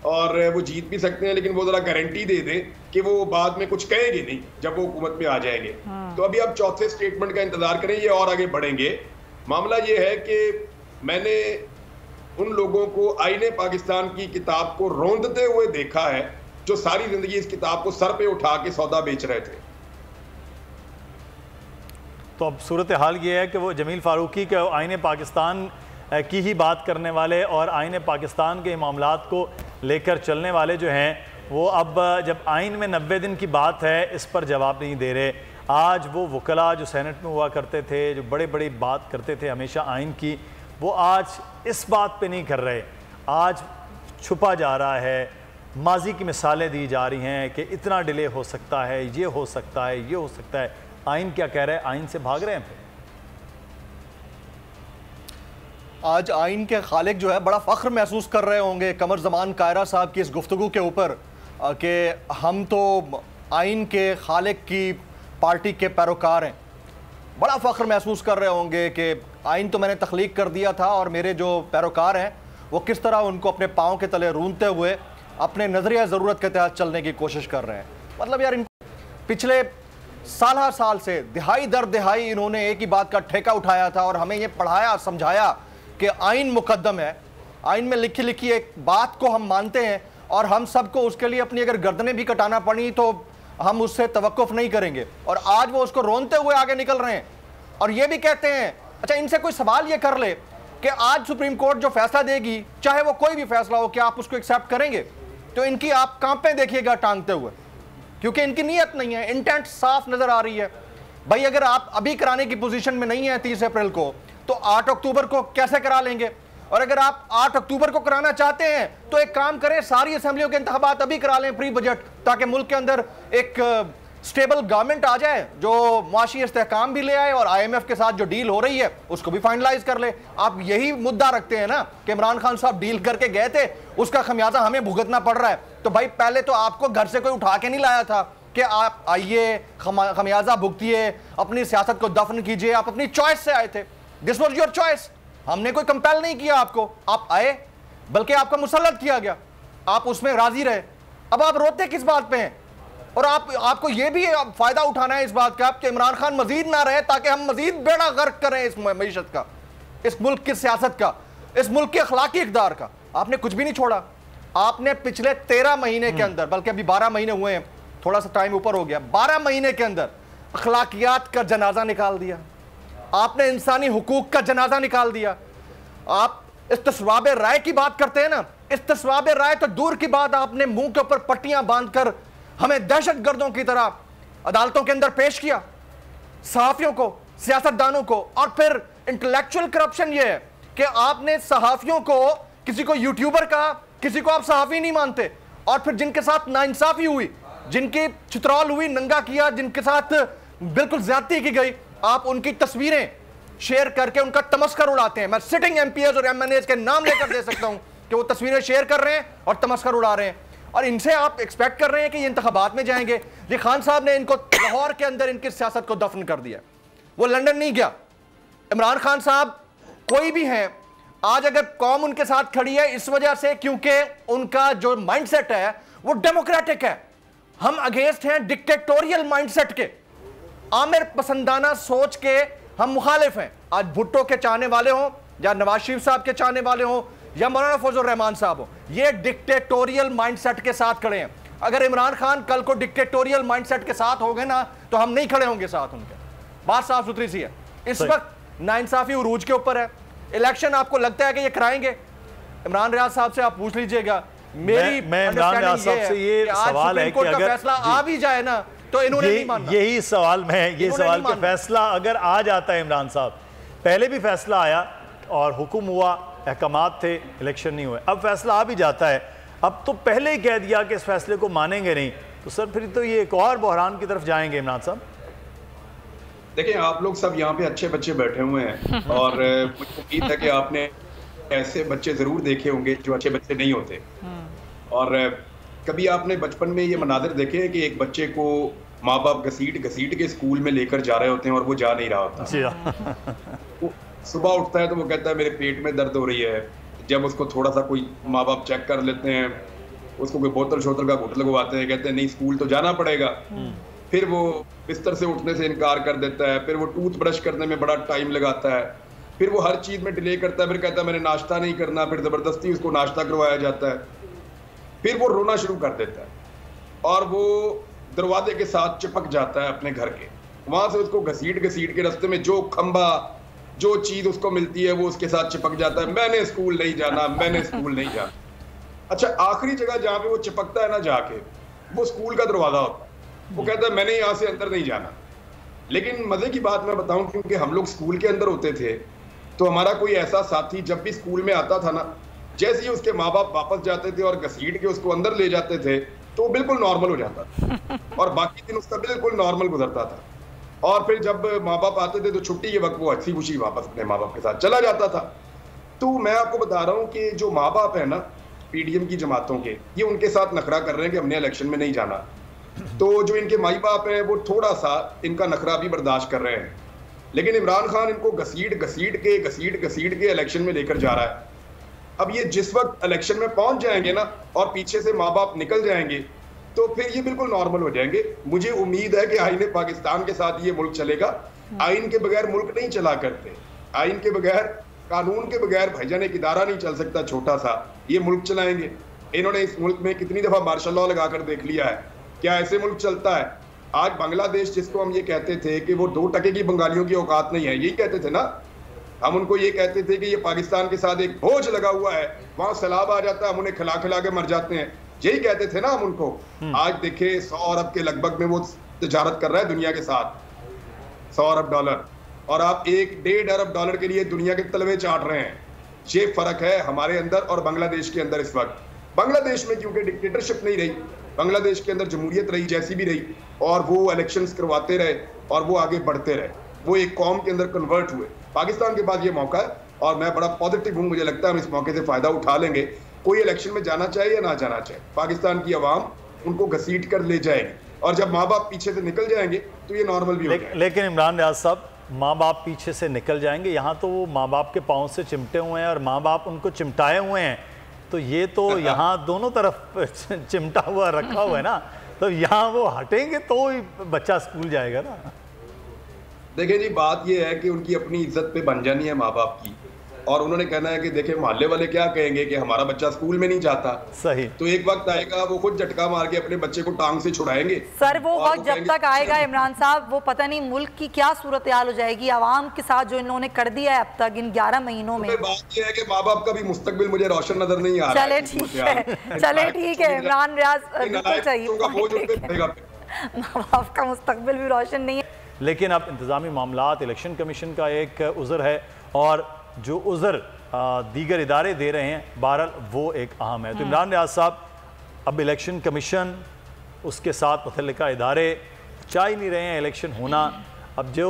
और वो जीत भी सकते हैं, लेकिन वो जरा गारंटी दे दें कि वो बाद में कुछ कहेंगे नहीं जब वो हुकूमत में आ जाएंगे। तो अभी आप चौथे स्टेटमेंट का इंतजार करें, ये और आगे बढ़ेंगे। मामला ये है कि मैंने उन लोगों को आईने पाकिस्तान की किताब को रौंदते हुए देखा है जो सारी जिंदगी इस किताब को सर पे उठा के सौदा बेच रहे थे। तो अब सूरत हाल ये है कि वो जमील फारूकी के आईने पाकिस्तान की ही बात करने वाले और आईने पाकिस्तान के मामलात को लेकर चलने वाले जो हैं, वो अब जब आइन में 90 दिन की बात है इस पर जवाब नहीं दे रहे। आज वो वकला जो सेनेट में हुआ करते थे, जो बड़े बड़ी बात करते थे हमेशा आइन की, वो आज इस बात पे नहीं कर रहे। आज छुपा जा रहा है, माजी की मिसालें दी जा रही हैं कि इतना डिले हो सकता है, ये हो सकता है, ये हो सकता है। आइन क्या कह रहे हैं? आइन से भाग रहे हैं। आज आइन के खालिक जो है बड़ा फ़ख्र महसूस कर रहे होंगे कमर ज़मान कायरा साहब की इस गुफ्तगू के ऊपर कि हम तो आइन के खालिक की पार्टी के पैरोकार हैं। बड़ा फ़ख्र महसूस कर रहे होंगे कि आइन तो मैंने तख्लीक कर दिया था और मेरे जो पैरोकार हैं वो किस तरह उनको अपने पाँव के तले रूंधते हुए अपने नज़रिया ज़रूरत के तहत चलने की कोशिश कर रहे हैं। मतलब यार, इन पिछले साल से दिहाई दर दिहाई इन्होंने एक ही बात का ठेका उठाया था और हमें ये पढ़ाया समझाया कि आइन मुकद्दम है, आइन में लिखी लिखी एक बात को हम मानते हैं और हम सबको उसके लिए अपनी अगर गर्दनें भी कटाना पड़ी तो हम उससे तवक्कुफ नहीं करेंगे। और आज वो उसको रोनते हुए आगे निकल रहे हैं और ये भी कहते हैं। अच्छा, इनसे कोई सवाल ये कर ले कि आज सुप्रीम कोर्ट जो फैसला देगी, चाहे वो कोई भी फैसला हो, क्या आप उसको एक्सेप्ट करेंगे? तो इनकी आप कांपे देखिएगा टांगते हुए, क्योंकि इनकी नीयत नहीं है, इंटेंट साफ नजर आ रही है। भाई अगर आप अभी कराने की पोजीशन में नहीं है 30 अप्रैल को, तो 8 अक्टूबर को कैसे करा लेंगे? और अगर आप 8 अक्टूबर को कराना चाहते हैं तो एक काम करें, सारी असेंबलियों के इंतखाबात अभी करा लें प्री बजट, ताकि मुल्क के अंदर एक स्टेबल गवर्नमेंट आ जाए जो मुआशी इस्तेहकाम भी ले आए और IMF के साथ जो डील हो रही है उसको भी फाइनलाइज कर ले। आप यही मुद्दा रखते हैं ना कि इमरान खान साहब डील करके गए थे, उसका खमियाजा हमें भुगतना पड़ रहा है। तो भाई पहले तो आपको घर से कोई उठा के नहीं लाया था कि आप आइए, खमियाजा भुगतिए, अपनी सियासत को दफन कीजिए। आप अपनी चॉइस से आए थे, दिस वॉज योर चॉइस। हमने कोई कंपेल नहीं किया आपको, आप आए, बल्कि आपका मुसल्लत किया गया, आप उसमें राजी रहे। अब आप रोते किस बात पे हैं? और आपको यह भी फायदा उठाना है इस बात का कि इमरान खान मजीद ना रहे, ताकि हम मजीद बेड़ा गर्क करें इस मईशत का, इस मुल्क की सियासत का, इस मुल्क के अखलाकी इक़दार का। आपने कुछ भी नहीं छोड़ा। आपने पिछले 13 महीने के अंदर, बल्कि अभी 12 महीने हुए हैं, थोड़ा सा टाइम ऊपर हो गया, 12 महीने के अंदर अखलाकियात का जनाजा निकाल दिया आपने, इंसानी हुकूक का जनाजा निकाल दिया। आप इस तस्वाब राय की बात करते हैं ना, इस तस्वाब राय तो दूर की बात, आपने मुंह के ऊपर पट्टियां बांधकर हमें दहशतगर्दों की तरह अदालतों के अंदर पेश किया, सहाफियों को, सियासतदानों को। और फिर इंटेलेक्चुअल करप्शन यह है कि आपने सहाफियों को, किसी को यूट्यूबर कहा, किसी को आप सहाफी नहीं मानते। और फिर जिनके साथ नाइंसाफी हुई, जिनकी चित्रौल हुई, नंगा किया, जिनके साथ बिल्कुल ज्यादती की गई, आप उनकी तस्वीरें शेयर करके उनका तमस्कर उड़ाते हैं। मैं सिटिंग MPs और MNAs के नाम लेकर दे सकता हूं कि वो तस्वीरें शेयर कर रहे हैं और तमस्कर उड़ा रहे हैं। और इनसे आप एक्सपेक्ट कर रहे हैं कि ये इंतखाबात में जाएंगे। ये खान साहब ने इनको लाहौर के अंदर इनकी सियासत को दफन कर दिया, वो लंदन नहीं गया। इमरान खान साहब कोई भी हैं, आज अगर कौम उनके साथ खड़ी है इस वजह से क्योंकि उनका जो माइंडसेट है वो डेमोक्रेटिक है। हम अगेंस्ट हैं डिक्टेटोरियल माइंडसेट के, आमिर पसंदाना सोच के हम मुखालिफ हैं। आज भुट्टो के चाहने वाले हों या नवाज शरीफ साहब के चाहने वाले हों या मौलाना फजल रहमान साहब हो, ये डिक्टेटोरियल माइंडसेट के साथ खड़े हैं। अगर इमरान खान कल को डिक्टेटोरियल माइंडसेट के साथ हो गए ना, तो हम नहीं खड़े होंगे साथ उनके। बात साफ सुथरी सी है। इस वक्त नाइंसाफी उरूज के ऊपर है। इलेक्शन आपको लगता है कि ये कराएंगे? इमरान रियाज साहब से आप पूछ लीजिएगा। मेरी मैं इमरान रियाज साहब से ये सवाल है कि अगर फैसला आ भी जाए ना, तो इन्होंने नहीं माना। यही सवाल ये सवाल का फैसला अगर आ जाता है इमरान साहब, पहले भी फैसला आया और हुक्म हुआ, अहकामात थे, इलेक्शन नहीं हुए, अब फैसला आ भी जाता है, अब तो पहले ही कह दिया कि इस फैसले को मानेंगे नहीं, तो सर फिर तो ये एक और बहरान की तरफ जाएंगे इमरान साहब। देखिए, आप लोग सब यहाँ पे अच्छे बच्चे बैठे हुए हैं और मुझे उम्मीद है कि आपने ऐसे बच्चे जरूर देखे होंगे जो अच्छे बच्चे नहीं होते। और कभी आपने बचपन में ये मनाजिर देखे हैं कि एक बच्चे को माँ बाप घसीट के स्कूल में लेकर जा रहे होते हैं और वो जा नहीं रहा होता। वो सुबह उठता है तो वो कहता है मेरे पेट में दर्द हो रही है। जब उसको थोड़ा सा कोई माँ बाप चेक कर लेते हैं, उसको कोई बोतल शोतल का घुट लगवाते हैं, कहते हैं नहीं स्कूल तो जाना पड़ेगा। फिर वो बिस्तर से उठने से इनकार कर देता है, फिर वो टूथ ब्रश करने में बड़ा टाइम लगाता है, फिर वो हर चीज में डिले करता है, फिर कहता है मैंने नाश्ता नहीं करना, फिर जबरदस्ती उसको नाश्ता करवाया जाता है, फिर वो रोना शुरू कर देता है और वो दरवाजे के साथ चिपक जाता है अपने घर के। वहां से उसको घसीट के रास्ते में जो खंबा जो चीज उसको मिलती है वो उसके साथ चिपक जाता है, मैंने स्कूल नहीं जाना, मैंने स्कूल नहीं जाना। अच्छा, आखिरी जगह जहां पे वो चिपकता है ना जाके, वो स्कूल का दरवाजा होता है। वो कहता है मैंने यहाँ से अंदर नहीं जाना। लेकिन मजे की बात मैं बताऊं, क्योंकि हम लोग स्कूल के अंदर होते थे तो हमारा कोई ऐसा साथी जब भी स्कूल में आता था ना, जैसे ही उसके माँ बाप वापस जाते थे और घसीट के उसको अंदर ले जाते थे तो वो बिल्कुल नॉर्मल हो जाता था और बाकी दिन उसका बिल्कुल नॉर्मल गुजरता था। और फिर जब माँ बाप आते थे तो छुट्टी के वक्त वो हंसी खुशी वापस अपने माँ बाप के साथ चला जाता था। तो मैं आपको बता रहा हूँ कि जो माँ बाप है ना पीडीएम की जमातों के, ये उनके साथ नखरा कर रहे हैं कि हमने इलेक्शन में नहीं जाना। तो जो इनके माई बाप हैं वो थोड़ा सा इनका नखरा भी बर्दाश्त कर रहे हैं, लेकिन इमरान खान इनको घसीट के इलेक्शन में लेकर जा रहा है। अब ये जिस वक्त इलेक्शन में पहुंच जाएंगे ना और पीछे से माँ बाप निकल जाएंगे तो फिर ये बिल्कुल नॉर्मल हो जाएंगे। मुझे उम्मीद है कि आईन पाकिस्तान के साथ ये मुल्क चलेगा। आइन के बगैर मुल्क नहीं चला करते, आइन के बगैर, कानून के बगैर भाईजान एक इदारा नहीं चल सकता छोटा सा, ये मुल्क चलाएंगे। इन्होंने इस मुल्क में कितनी दफा मार्शल लॉ लगाकर देख लिया है, क्या ऐसे मुल्क चलता है? आज बांग्लादेश जिसको हम ये कहते थे कि वो 2% की बंगालियों की औकात नहीं है, यही कहते थे ना हम उनको, ये कहते थे कि ये पाकिस्तान के साथ एक बोझ लगा हुआ है, वहां सैलाब आ जाता है हम उन्हें खिला खिला के मर जाते हैं, यही कहते थे ना हम उनको। आज देखे 100 अरब के लगभग में वो तिजारत कर रहा है दुनिया के साथ, 100 अरब डॉलर, और आप 1-1.5 अरब डॉलर के लिए दुनिया के तलवे चाट रहे हैं। ये फर्क है हमारे अंदर और बांग्लादेश के अंदर। इस वक्त बांग्लादेश में क्योंकि डिक्टेटरशिप नहीं रही, बांग्लादेश के अंदर जमहूरियत रही जैसी भी रही, और वो इलेक्शंस करवाते रहे और वो आगे बढ़ते रहे, वो एक कौम के अंदर कन्वर्ट हुए। पाकिस्तान के बाद ये मौका है और मैं बड़ा पॉजिटिव हूँ, मुझे लगता है हम इस मौके से फायदा उठा लेंगे। कोई इलेक्शन में जाना चाहिए या ना जाना चाहिए, पाकिस्तान की आवाम उनको घसीट कर ले जाएगी और जब माँ बाप पीछे से निकल जाएंगे तो ये नॉर्मल भी हो जाएगा। लेकिन इमरान रियाज साहब, माँ बाप पीछे से निकल जाएंगे, यहाँ तो वो माँ बाप के पाँव से चिमटे हुए हैं और माँ बाप उनको चिमटाए हुए हैं, तो ये तो यहाँ दोनों तरफ चिमटा हुआ रखा हुआ है ना, तो यहाँ वो हटेंगे तो ही बच्चा स्कूल जाएगा ना। देखिए जी, बात ये है कि उनकी अपनी इज्जत पे बन जानी है माँ बाप की, और उन्होंने कहना है कि देखिए मोहल्ले वाले क्या कहेंगे कि हमारा बच्चा स्कूल में नहीं जाता। सही, तो एक वक्त आएगा वो खुद झटका मार के अपने बच्चे को टांग से छुड़ाएंगे। सर वो वक्त जब तक आएगा इमरान साहब, वो पता नहीं मुल्क की क्या सूरत हाल हो जाएगी आवाम के साथ जो इन्होंने कर दिया है अब तक इन 11 महीनों में। बात ये है कि माँ बाप का भी मुस्तकबिल मुझे रोशन नजर नहीं आ रहा है। चले ठीक है इमरान रियाज, बिल्कुल चाहिए, माँ बाप का मुस्तकबिल भी रोशन नहीं है। लेकिन अब इंतज़ामी मामलात, इलेक्शन कमीशन का एक उज़र है और जो उज़र दीगर इदारे दे रहे हैं, बहरहाल वो एक अहम है। तो इमरान रियाज साहब, अब इलेक्शन कमीशन उसके साथ मुतल्लिका इदारे चाह ही नहीं रहे हैं इलेक्शन होना। अब जो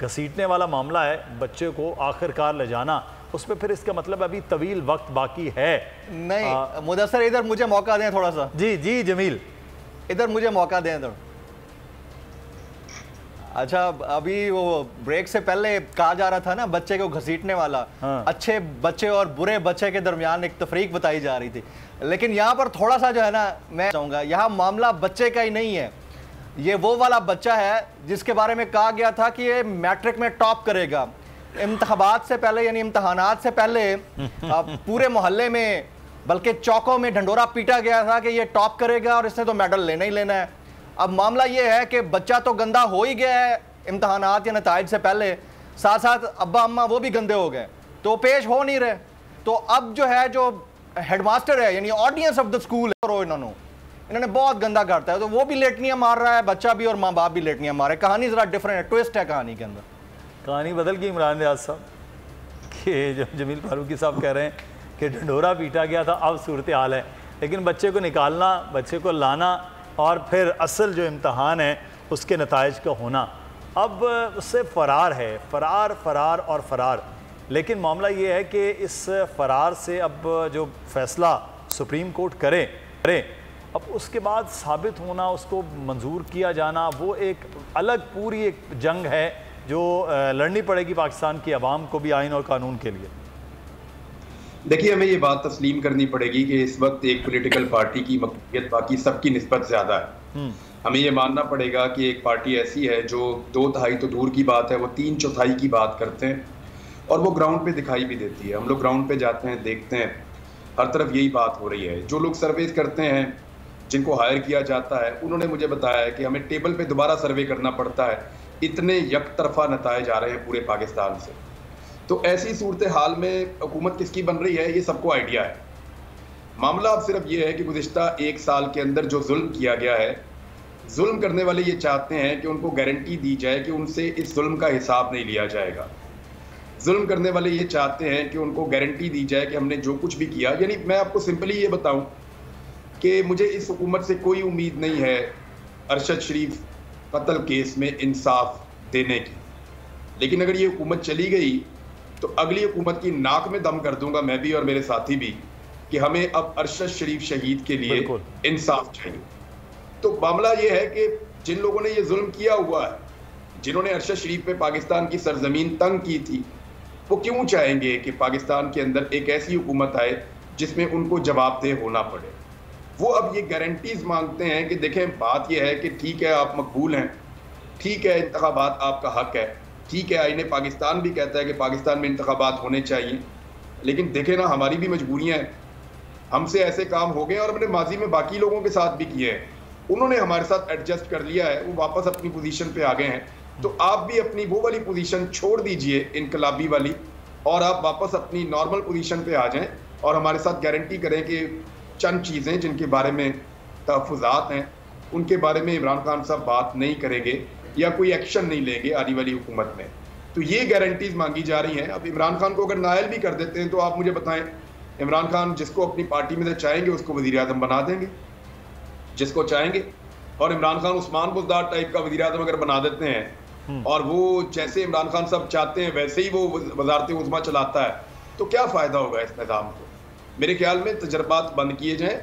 घसीटने वाला मामला है बच्चे को आखिरकार ले जाना, उसमें फिर इसका मतलब अभी तवील वक्त बाकी है। नहीं मुदस्सर, इधर मुझे मौका दें थोड़ा सा। जी जमील, इधर मुझे मौका दें इधर। अच्छा, अभी वो ब्रेक से पहले कहा जा रहा था ना बच्चे को घसीटने वाला, हाँ। अच्छे बच्चे और बुरे बच्चे के दरमियान एक तफरीक बताई जा रही थी, लेकिन यहाँ पर थोड़ा सा जो है ना, मैं चाहूँगा यहाँ मामला बच्चे का ही नहीं है, ये वो वाला बच्चा है जिसके बारे में कहा गया था कि ये मैट्रिक में टॉप करेगा। इम्तिहानात से पहले, यानी इम्तिहानात से पहले पूरे मोहल्ले में बल्कि चौकों में ढंडोरा पीटा गया था कि ये टॉप करेगा और इसने तो मेडल लेना ही लेना है। अब मामला ये है कि बच्चा तो गंदा हो ही गया है इम्तिहानात या नताइज से पहले, साथ साथ अब्बा अम्मा वो भी गंदे हो गए, तो पेश हो नहीं रहे। तो अब जो है, जो हेडमास्टर है यानी ऑडियंस ऑफ द स्कूल है, इन्होंने इन्होंने बहुत गंदा करता है, तो वो भी लेटनियाँ मार रहा है, बच्चा भी और माँ बाप भी लेटनियाँ मार रहे हैं। कहानी ज़रा डिफरेंट है, ट्विस्ट है कहानी के अंदर। कहानी बदल गई इमरान रियाज साहब कि जब जमील फारूकी साहब कह रहे हैं कि ढंढोरा पीटा गया था, अब सूरत हाल है, लेकिन बच्चे को निकालना, बच्चे को लाना और फिर असल जो इम्तहान है उसके नताइज का होना, अब उससे फ़रार है, फ़रार और फ़रार। लेकिन मामला ये है कि इस फ़रार से अब जो फ़ैसला सुप्रीम कोर्ट करे, अब उसके बाद साबित होना, उसको मंजूर किया जाना, वो एक अलग पूरी एक जंग है जो लड़नी पड़ेगी पाकिस्तान की आवाम को भी आइन और कानून के लिए। देखिए, हमें ये बात तस्लीम करनी पड़ेगी कि इस वक्त एक पॉलिटिकल पार्टी की मकबूलियत बाकी सबकी निस्बत ज़्यादा है। हमें ये मानना पड़ेगा कि एक पार्टी ऐसी है जो 2/3 तो दूर की बात है, वो 3/4 की बात करते हैं और वो ग्राउंड पे दिखाई भी देती है। हम लोग ग्राउंड पे जाते हैं, देखते हैं, हर तरफ यही बात हो रही है। जो लोग सर्वेस करते हैं, जिनको हायर किया जाता है, उन्होंने मुझे बताया है कि हमें टेबल पे दोबारा सर्वे करना पड़ता है, इतने यकतरफा नताइज आ रहे हैं पूरे पाकिस्तान से। तो ऐसी सूरत हाल में हुकूमत किसकी बन रही है, ये सबको आइडिया है। मामला अब सिर्फ ये है कि गुज़िश्ता 1 साल के अंदर जो जुल्म किया गया है, जुल्म करने वाले ये चाहते हैं कि उनको गारंटी दी जाए कि उनसे इस जुल्म का हिसाब नहीं लिया जाएगा। जुल्म करने वाले ये चाहते हैं कि उनको गारंटी दी जाए कि हमने जो कुछ भी किया, यानी मैं आपको सिंपली ये बताऊं कि मुझे इस हुकूमत से कोई उम्मीद नहीं है अरशद शरीफ कत्ल केस में इंसाफ देने की, लेकिन अगर ये हुकूमत चली गई तो अगली हुकूमत की नाक में दम कर दूंगा मैं भी और मेरे साथी भी कि हमें अब अरशद शरीफ शहीद के लिए इंसाफ चाहिए। तो मामला ये है कि जिन लोगों ने ये जुल्म किया हुआ है, जिन्होंने अरशद शरीफ पे पाकिस्तान की सरजमीन तंग की थी, वो क्यों चाहेंगे कि पाकिस्तान के अंदर एक ऐसी हुकूमत आए जिसमें उनको जवाबदेह होना पड़े। वो अब ये गारंटीज मांगते हैं कि देखें, बात यह है कि ठीक है आप मकबूल हैं, ठीक है इंतखाबात आपका हक है, ठीक है आईने पाकिस्तान भी कहता है कि पाकिस्तान में इंतखाबात होने चाहिए, लेकिन देखें ना हमारी भी मजबूरियाँ हैं, हमसे ऐसे काम हो गए और हमने माजी में बाकी लोगों के साथ भी किए हैं, उन्होंने हमारे साथ एडजस्ट कर लिया है, वो वापस अपनी पोजीशन पे आ गए हैं। तो आप भी अपनी वो वाली पोजीशन छोड़ दीजिए इनकलाबी वाली, और आप वापस अपनी नॉर्मल पोजीशन पे आ जाएं और हमारे साथ गारंटी करें कि चंद चीज़ें जिनके बारे में तहफ़्फ़ुज़ात हैं उनके बारे में इमरान खान साहब बात नहीं करेंगे या कोई एक्शन नहीं लेंगे आने वाली हुकूमत में। तो ये गारंटीज मांगी जा रही हैं। अब इमरान खान को अगर नायल भी कर देते हैं तो आप मुझे बताएं, इमरान खान जिसको अपनी पार्टी में से चाहेंगे उसको वज़ीर आज़म बना देंगे, जिसको चाहेंगे, और इमरान खान उस्मान बुज़दार टाइप का वज़ीर आज़म अगर बना देते हैं और वो जैसे इमरान खान साहब चाहते हैं वैसे ही वो वज़ारत उज़्मा चलाता है, तो क्या फ़ायदा होगा इस निज़ाम को। मेरे ख्याल में तजर्बात बंद किए जाएँ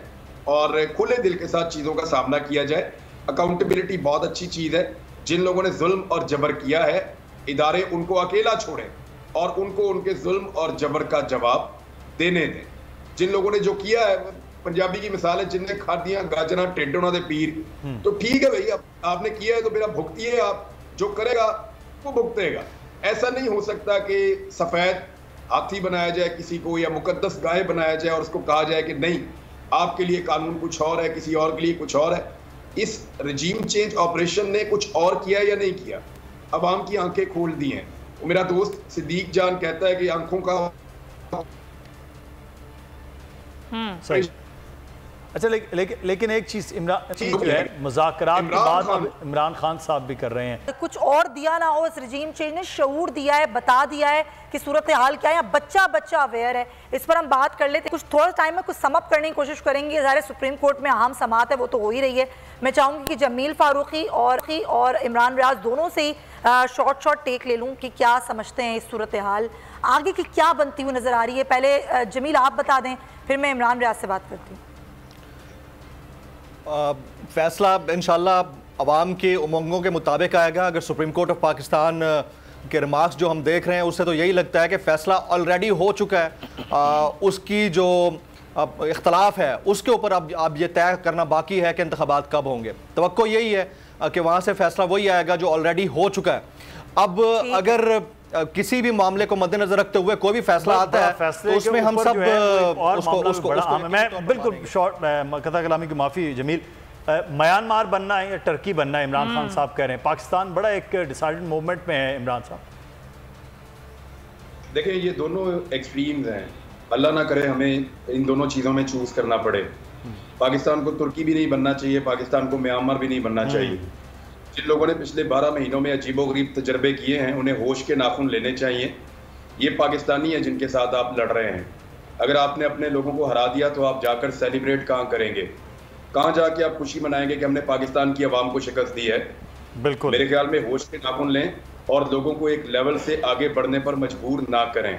और खुले दिल के साथ चीज़ों का सामना किया जाए। अकाउंटेबिलिटी बहुत अच्छी चीज़ है। जिन लोगों ने जुल्म और जबर किया है, इदारे उनको अकेला छोड़ें और उनको उनके जुल्म और जबर का जवाब देने दें। जिन लोगों ने जो किया है, पंजाबी की मिसाल है, जिनने खादियां गाजरा टेढ़ उन्होंने पीर, तो ठीक है भाई, आपने किया है तो मेरा भुगतिए, आप जो करेगा वो भुगतेगा। ऐसा नहीं हो सकता कि सफ़ेद हाथी बनाया जाए किसी को या मुकद्दस गाय बनाया जाए और उसको कहा जाए कि नहीं आपके लिए कानून कुछ और है, किसी और के लिए कुछ और है। इस रजीम चेंज ऑपरेशन ने कुछ और किया या नहीं किया, अवाम की आंखें खोल दी हैं। वो मेरा दोस्त सिद्दीक जान कहता है कि आंखों का सही। अच्छा, लेकिन एक चीज़ मुज़ाकरात के बाद अब इमरान खान साहब भी कर रहे हैं, कुछ और दिया ना हो, इस रजीम चेंज ने शऊर दिया है, बता दिया है कि सूरत हाल क्या है, बच्चा बच्चा अवेयर है। इस पर हम बात कर लेते हैं, कुछ थोड़ा टाइम में कुछ समअप करने की कोशिश करेंगे। ज़ाहिर सुप्रीम कोर्ट में अहम समाअत है, वो तो हो ही रही है। मैं चाहूँगी कि जमील फारूकी और इमरान रियाज दोनों से ही शॉर्ट टेक ले लूँ कि क्या समझते हैं इस सूरत हाल, आगे की क्या बनती हुई नज़र आ रही है। पहले जमील आप बता दें, फिर मैं इमरान रियाज से बात करती हूँ। फैसला इंशाल्लाह अवाम के उमंगों के मुताबिक आएगा। अगर सुप्रीम कोर्ट ऑफ पाकिस्तान के रिमार्क्स जो हम देख रहे हैं उससे तो यही लगता है कि फ़ैसला ऑलरेडी हो चुका है। उसकी जो इख्तलाफ है उसके ऊपर अब ये तय करना बाकी है कि इंतखाबात कब होंगे। तवक्को यही है कि वहाँ से फ़ैसला वही आएगा जो ऑलरेडी हो चुका है। अब अगर किसी भी मामले को मद्देनजर रखते हुए कोई भी फैसला आता है तो उसमें हम सब उसको मैं बिल्कुल शॉर्ट कथा कलामी की माफ़ी जमील, म्यांमार बनना है या टर्की बनना है, इमरान खान साहब कह रहे हैं। पाकिस्तान बड़ा एक डिसाइडेड मूवमेंट में है। इमरान साहब देखिए, ये दोनों एक्सट्रीम्स हैं, अल्लाह ना करे हमें इन दोनों चीज़ों में चूज़ करना पड़े। पाकिस्तान को तुर्की भी नहीं बनना चाहिए, पाकिस्तान को म्यांमार भी नहीं बनना चाहिए। जिन लोगों ने पिछले 12 महीनों में अजीबोगरीब तजर्बे किए हैं, उन्हें होश के नाखून लेने चाहिए। ये पाकिस्तानी है जिनके साथ आप लड़ रहे हैं। अगर आपने अपने लोगों को हरा दिया तो आप जाकर सेलिब्रेट कहाँ करेंगे? कहाँ जाके आप खुशी मनाएंगे कि हमने पाकिस्तान की आवाम को शिकस्त दी है? बिल्कुल, मेरे ख्याल में होश के नाखून लें और लोगों को एक लेवल से आगे बढ़ने पर मजबूर ना करें।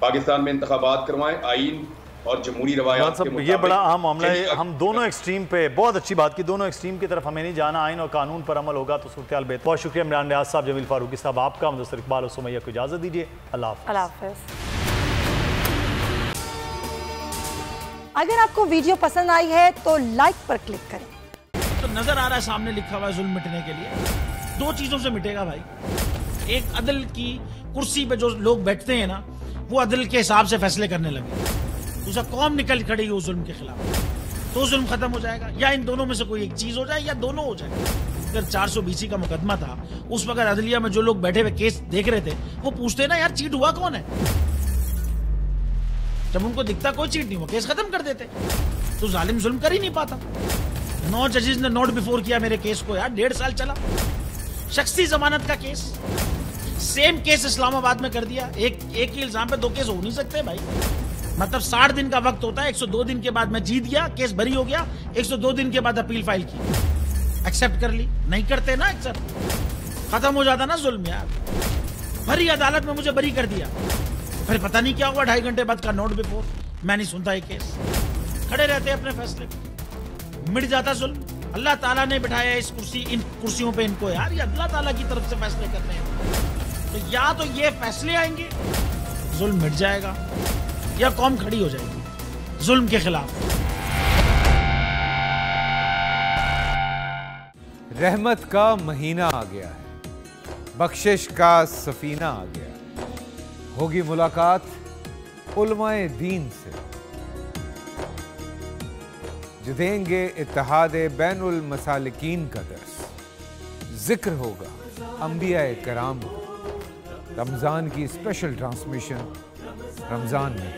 पाकिस्तान में इंतखाबात करवाएं, आईन और जमहूरी रवायात के मुताबिक। ये बड़ा अहम मामला है। हम दोनों एक्सट्रीम पे, बहुत अच्छी बात की, दोनों एक्सट्रीम की तरफ हमें नहीं जाना। आइन और कानून पर अमल होगा तो सूरत हाल बेहतर। बहुत शुक्रिया इमरान रियाज साहब, जमील फारूकी साहब आपका। मुदस्सिर इकबाल और सुमैया को इजाज़त दीजिए। अल्लाह हाफ़िज़। अगर आपको वीडियो पसंद आई है तो लाइक पर क्लिक करें। तो नजर आ रहा है सामने लिखा हुआ है जुल्म मिटने के लिए 2 चीजों से मिटेगा भाई। एक, अदल की कुर्सी पे जो लोग बैठते हैं ना, वो अदल के हिसाब से फैसले करने लगे। दूसरा, कौम निकल खड़ी हो जुल्म के खिलाफ, तो जुल्म खत्म हो जाएगा। या इन दोनों में से कोई एक चीज हो जाए या दोनों हो जाए। अगर 420 का मुकदमा था, उस वक्त अदलिया में जो लोग बैठे हुए केस देख रहे थे, वो पूछते ना यार चीट हुआ कौन है। जब उनको दिखता कोई चीट नहीं हुआ, केस खत्म कर देते। तो जालिम जुल्म कर ही नहीं पाता। 9 जजेस ने नोट बिफोर किया मेरे केस को यार, 1.5 साल चला। शख्सी जमानत का केस, सेम केस इस्लामाबाद में कर दिया। एक ही इल्जाम पे 2 केस हो नहीं सकते भाई। मतलब 60 दिन का वक्त होता है। 102 दिन के बाद मैं जीत गया, केस बरी हो गया। 102 दिन के बाद अपील फाइल की, एक्सेप्ट कर ली। नहीं करते ना एक्सेप्ट, खत्म हो जाता ना जुल्म यार। भरी अदालत में मुझे बरी कर दिया, फिर पता नहीं क्या हुआ 2.5 घंटे बाद का नोट बिफोर। मैं नहीं सुनता ये केस, खड़े रहते अपने फैसले पे, मिट जाता जुल्म। अल्लाह ताला ने बिठाया इस कुर्सी, इन कुर्सियों पे इनको यार, ये अल्लाह ताला की तरफ से फैसले करने हैं। तो या तो ये फैसले आएंगे, जुल्म मिट जाएगा, या कौम खड़ी हो जाएगी जुल्म के खिलाफ। रहमत का महीना आ गया है, बख्शिश का सफीना आ गया। होगी मुलाकात उलमाए दीन से, जो देंगे इत्तेहादे बैनुल मसालिकीन का दर्स। जिक्र होगा अंबियाए कराम, रमजान की स्पेशल ट्रांसमिशन रमजान में।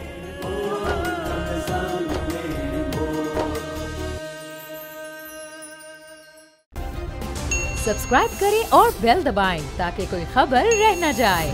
सब्सक्राइब करें और बेल दबाएं ताकि कोई खबर रह न जाए।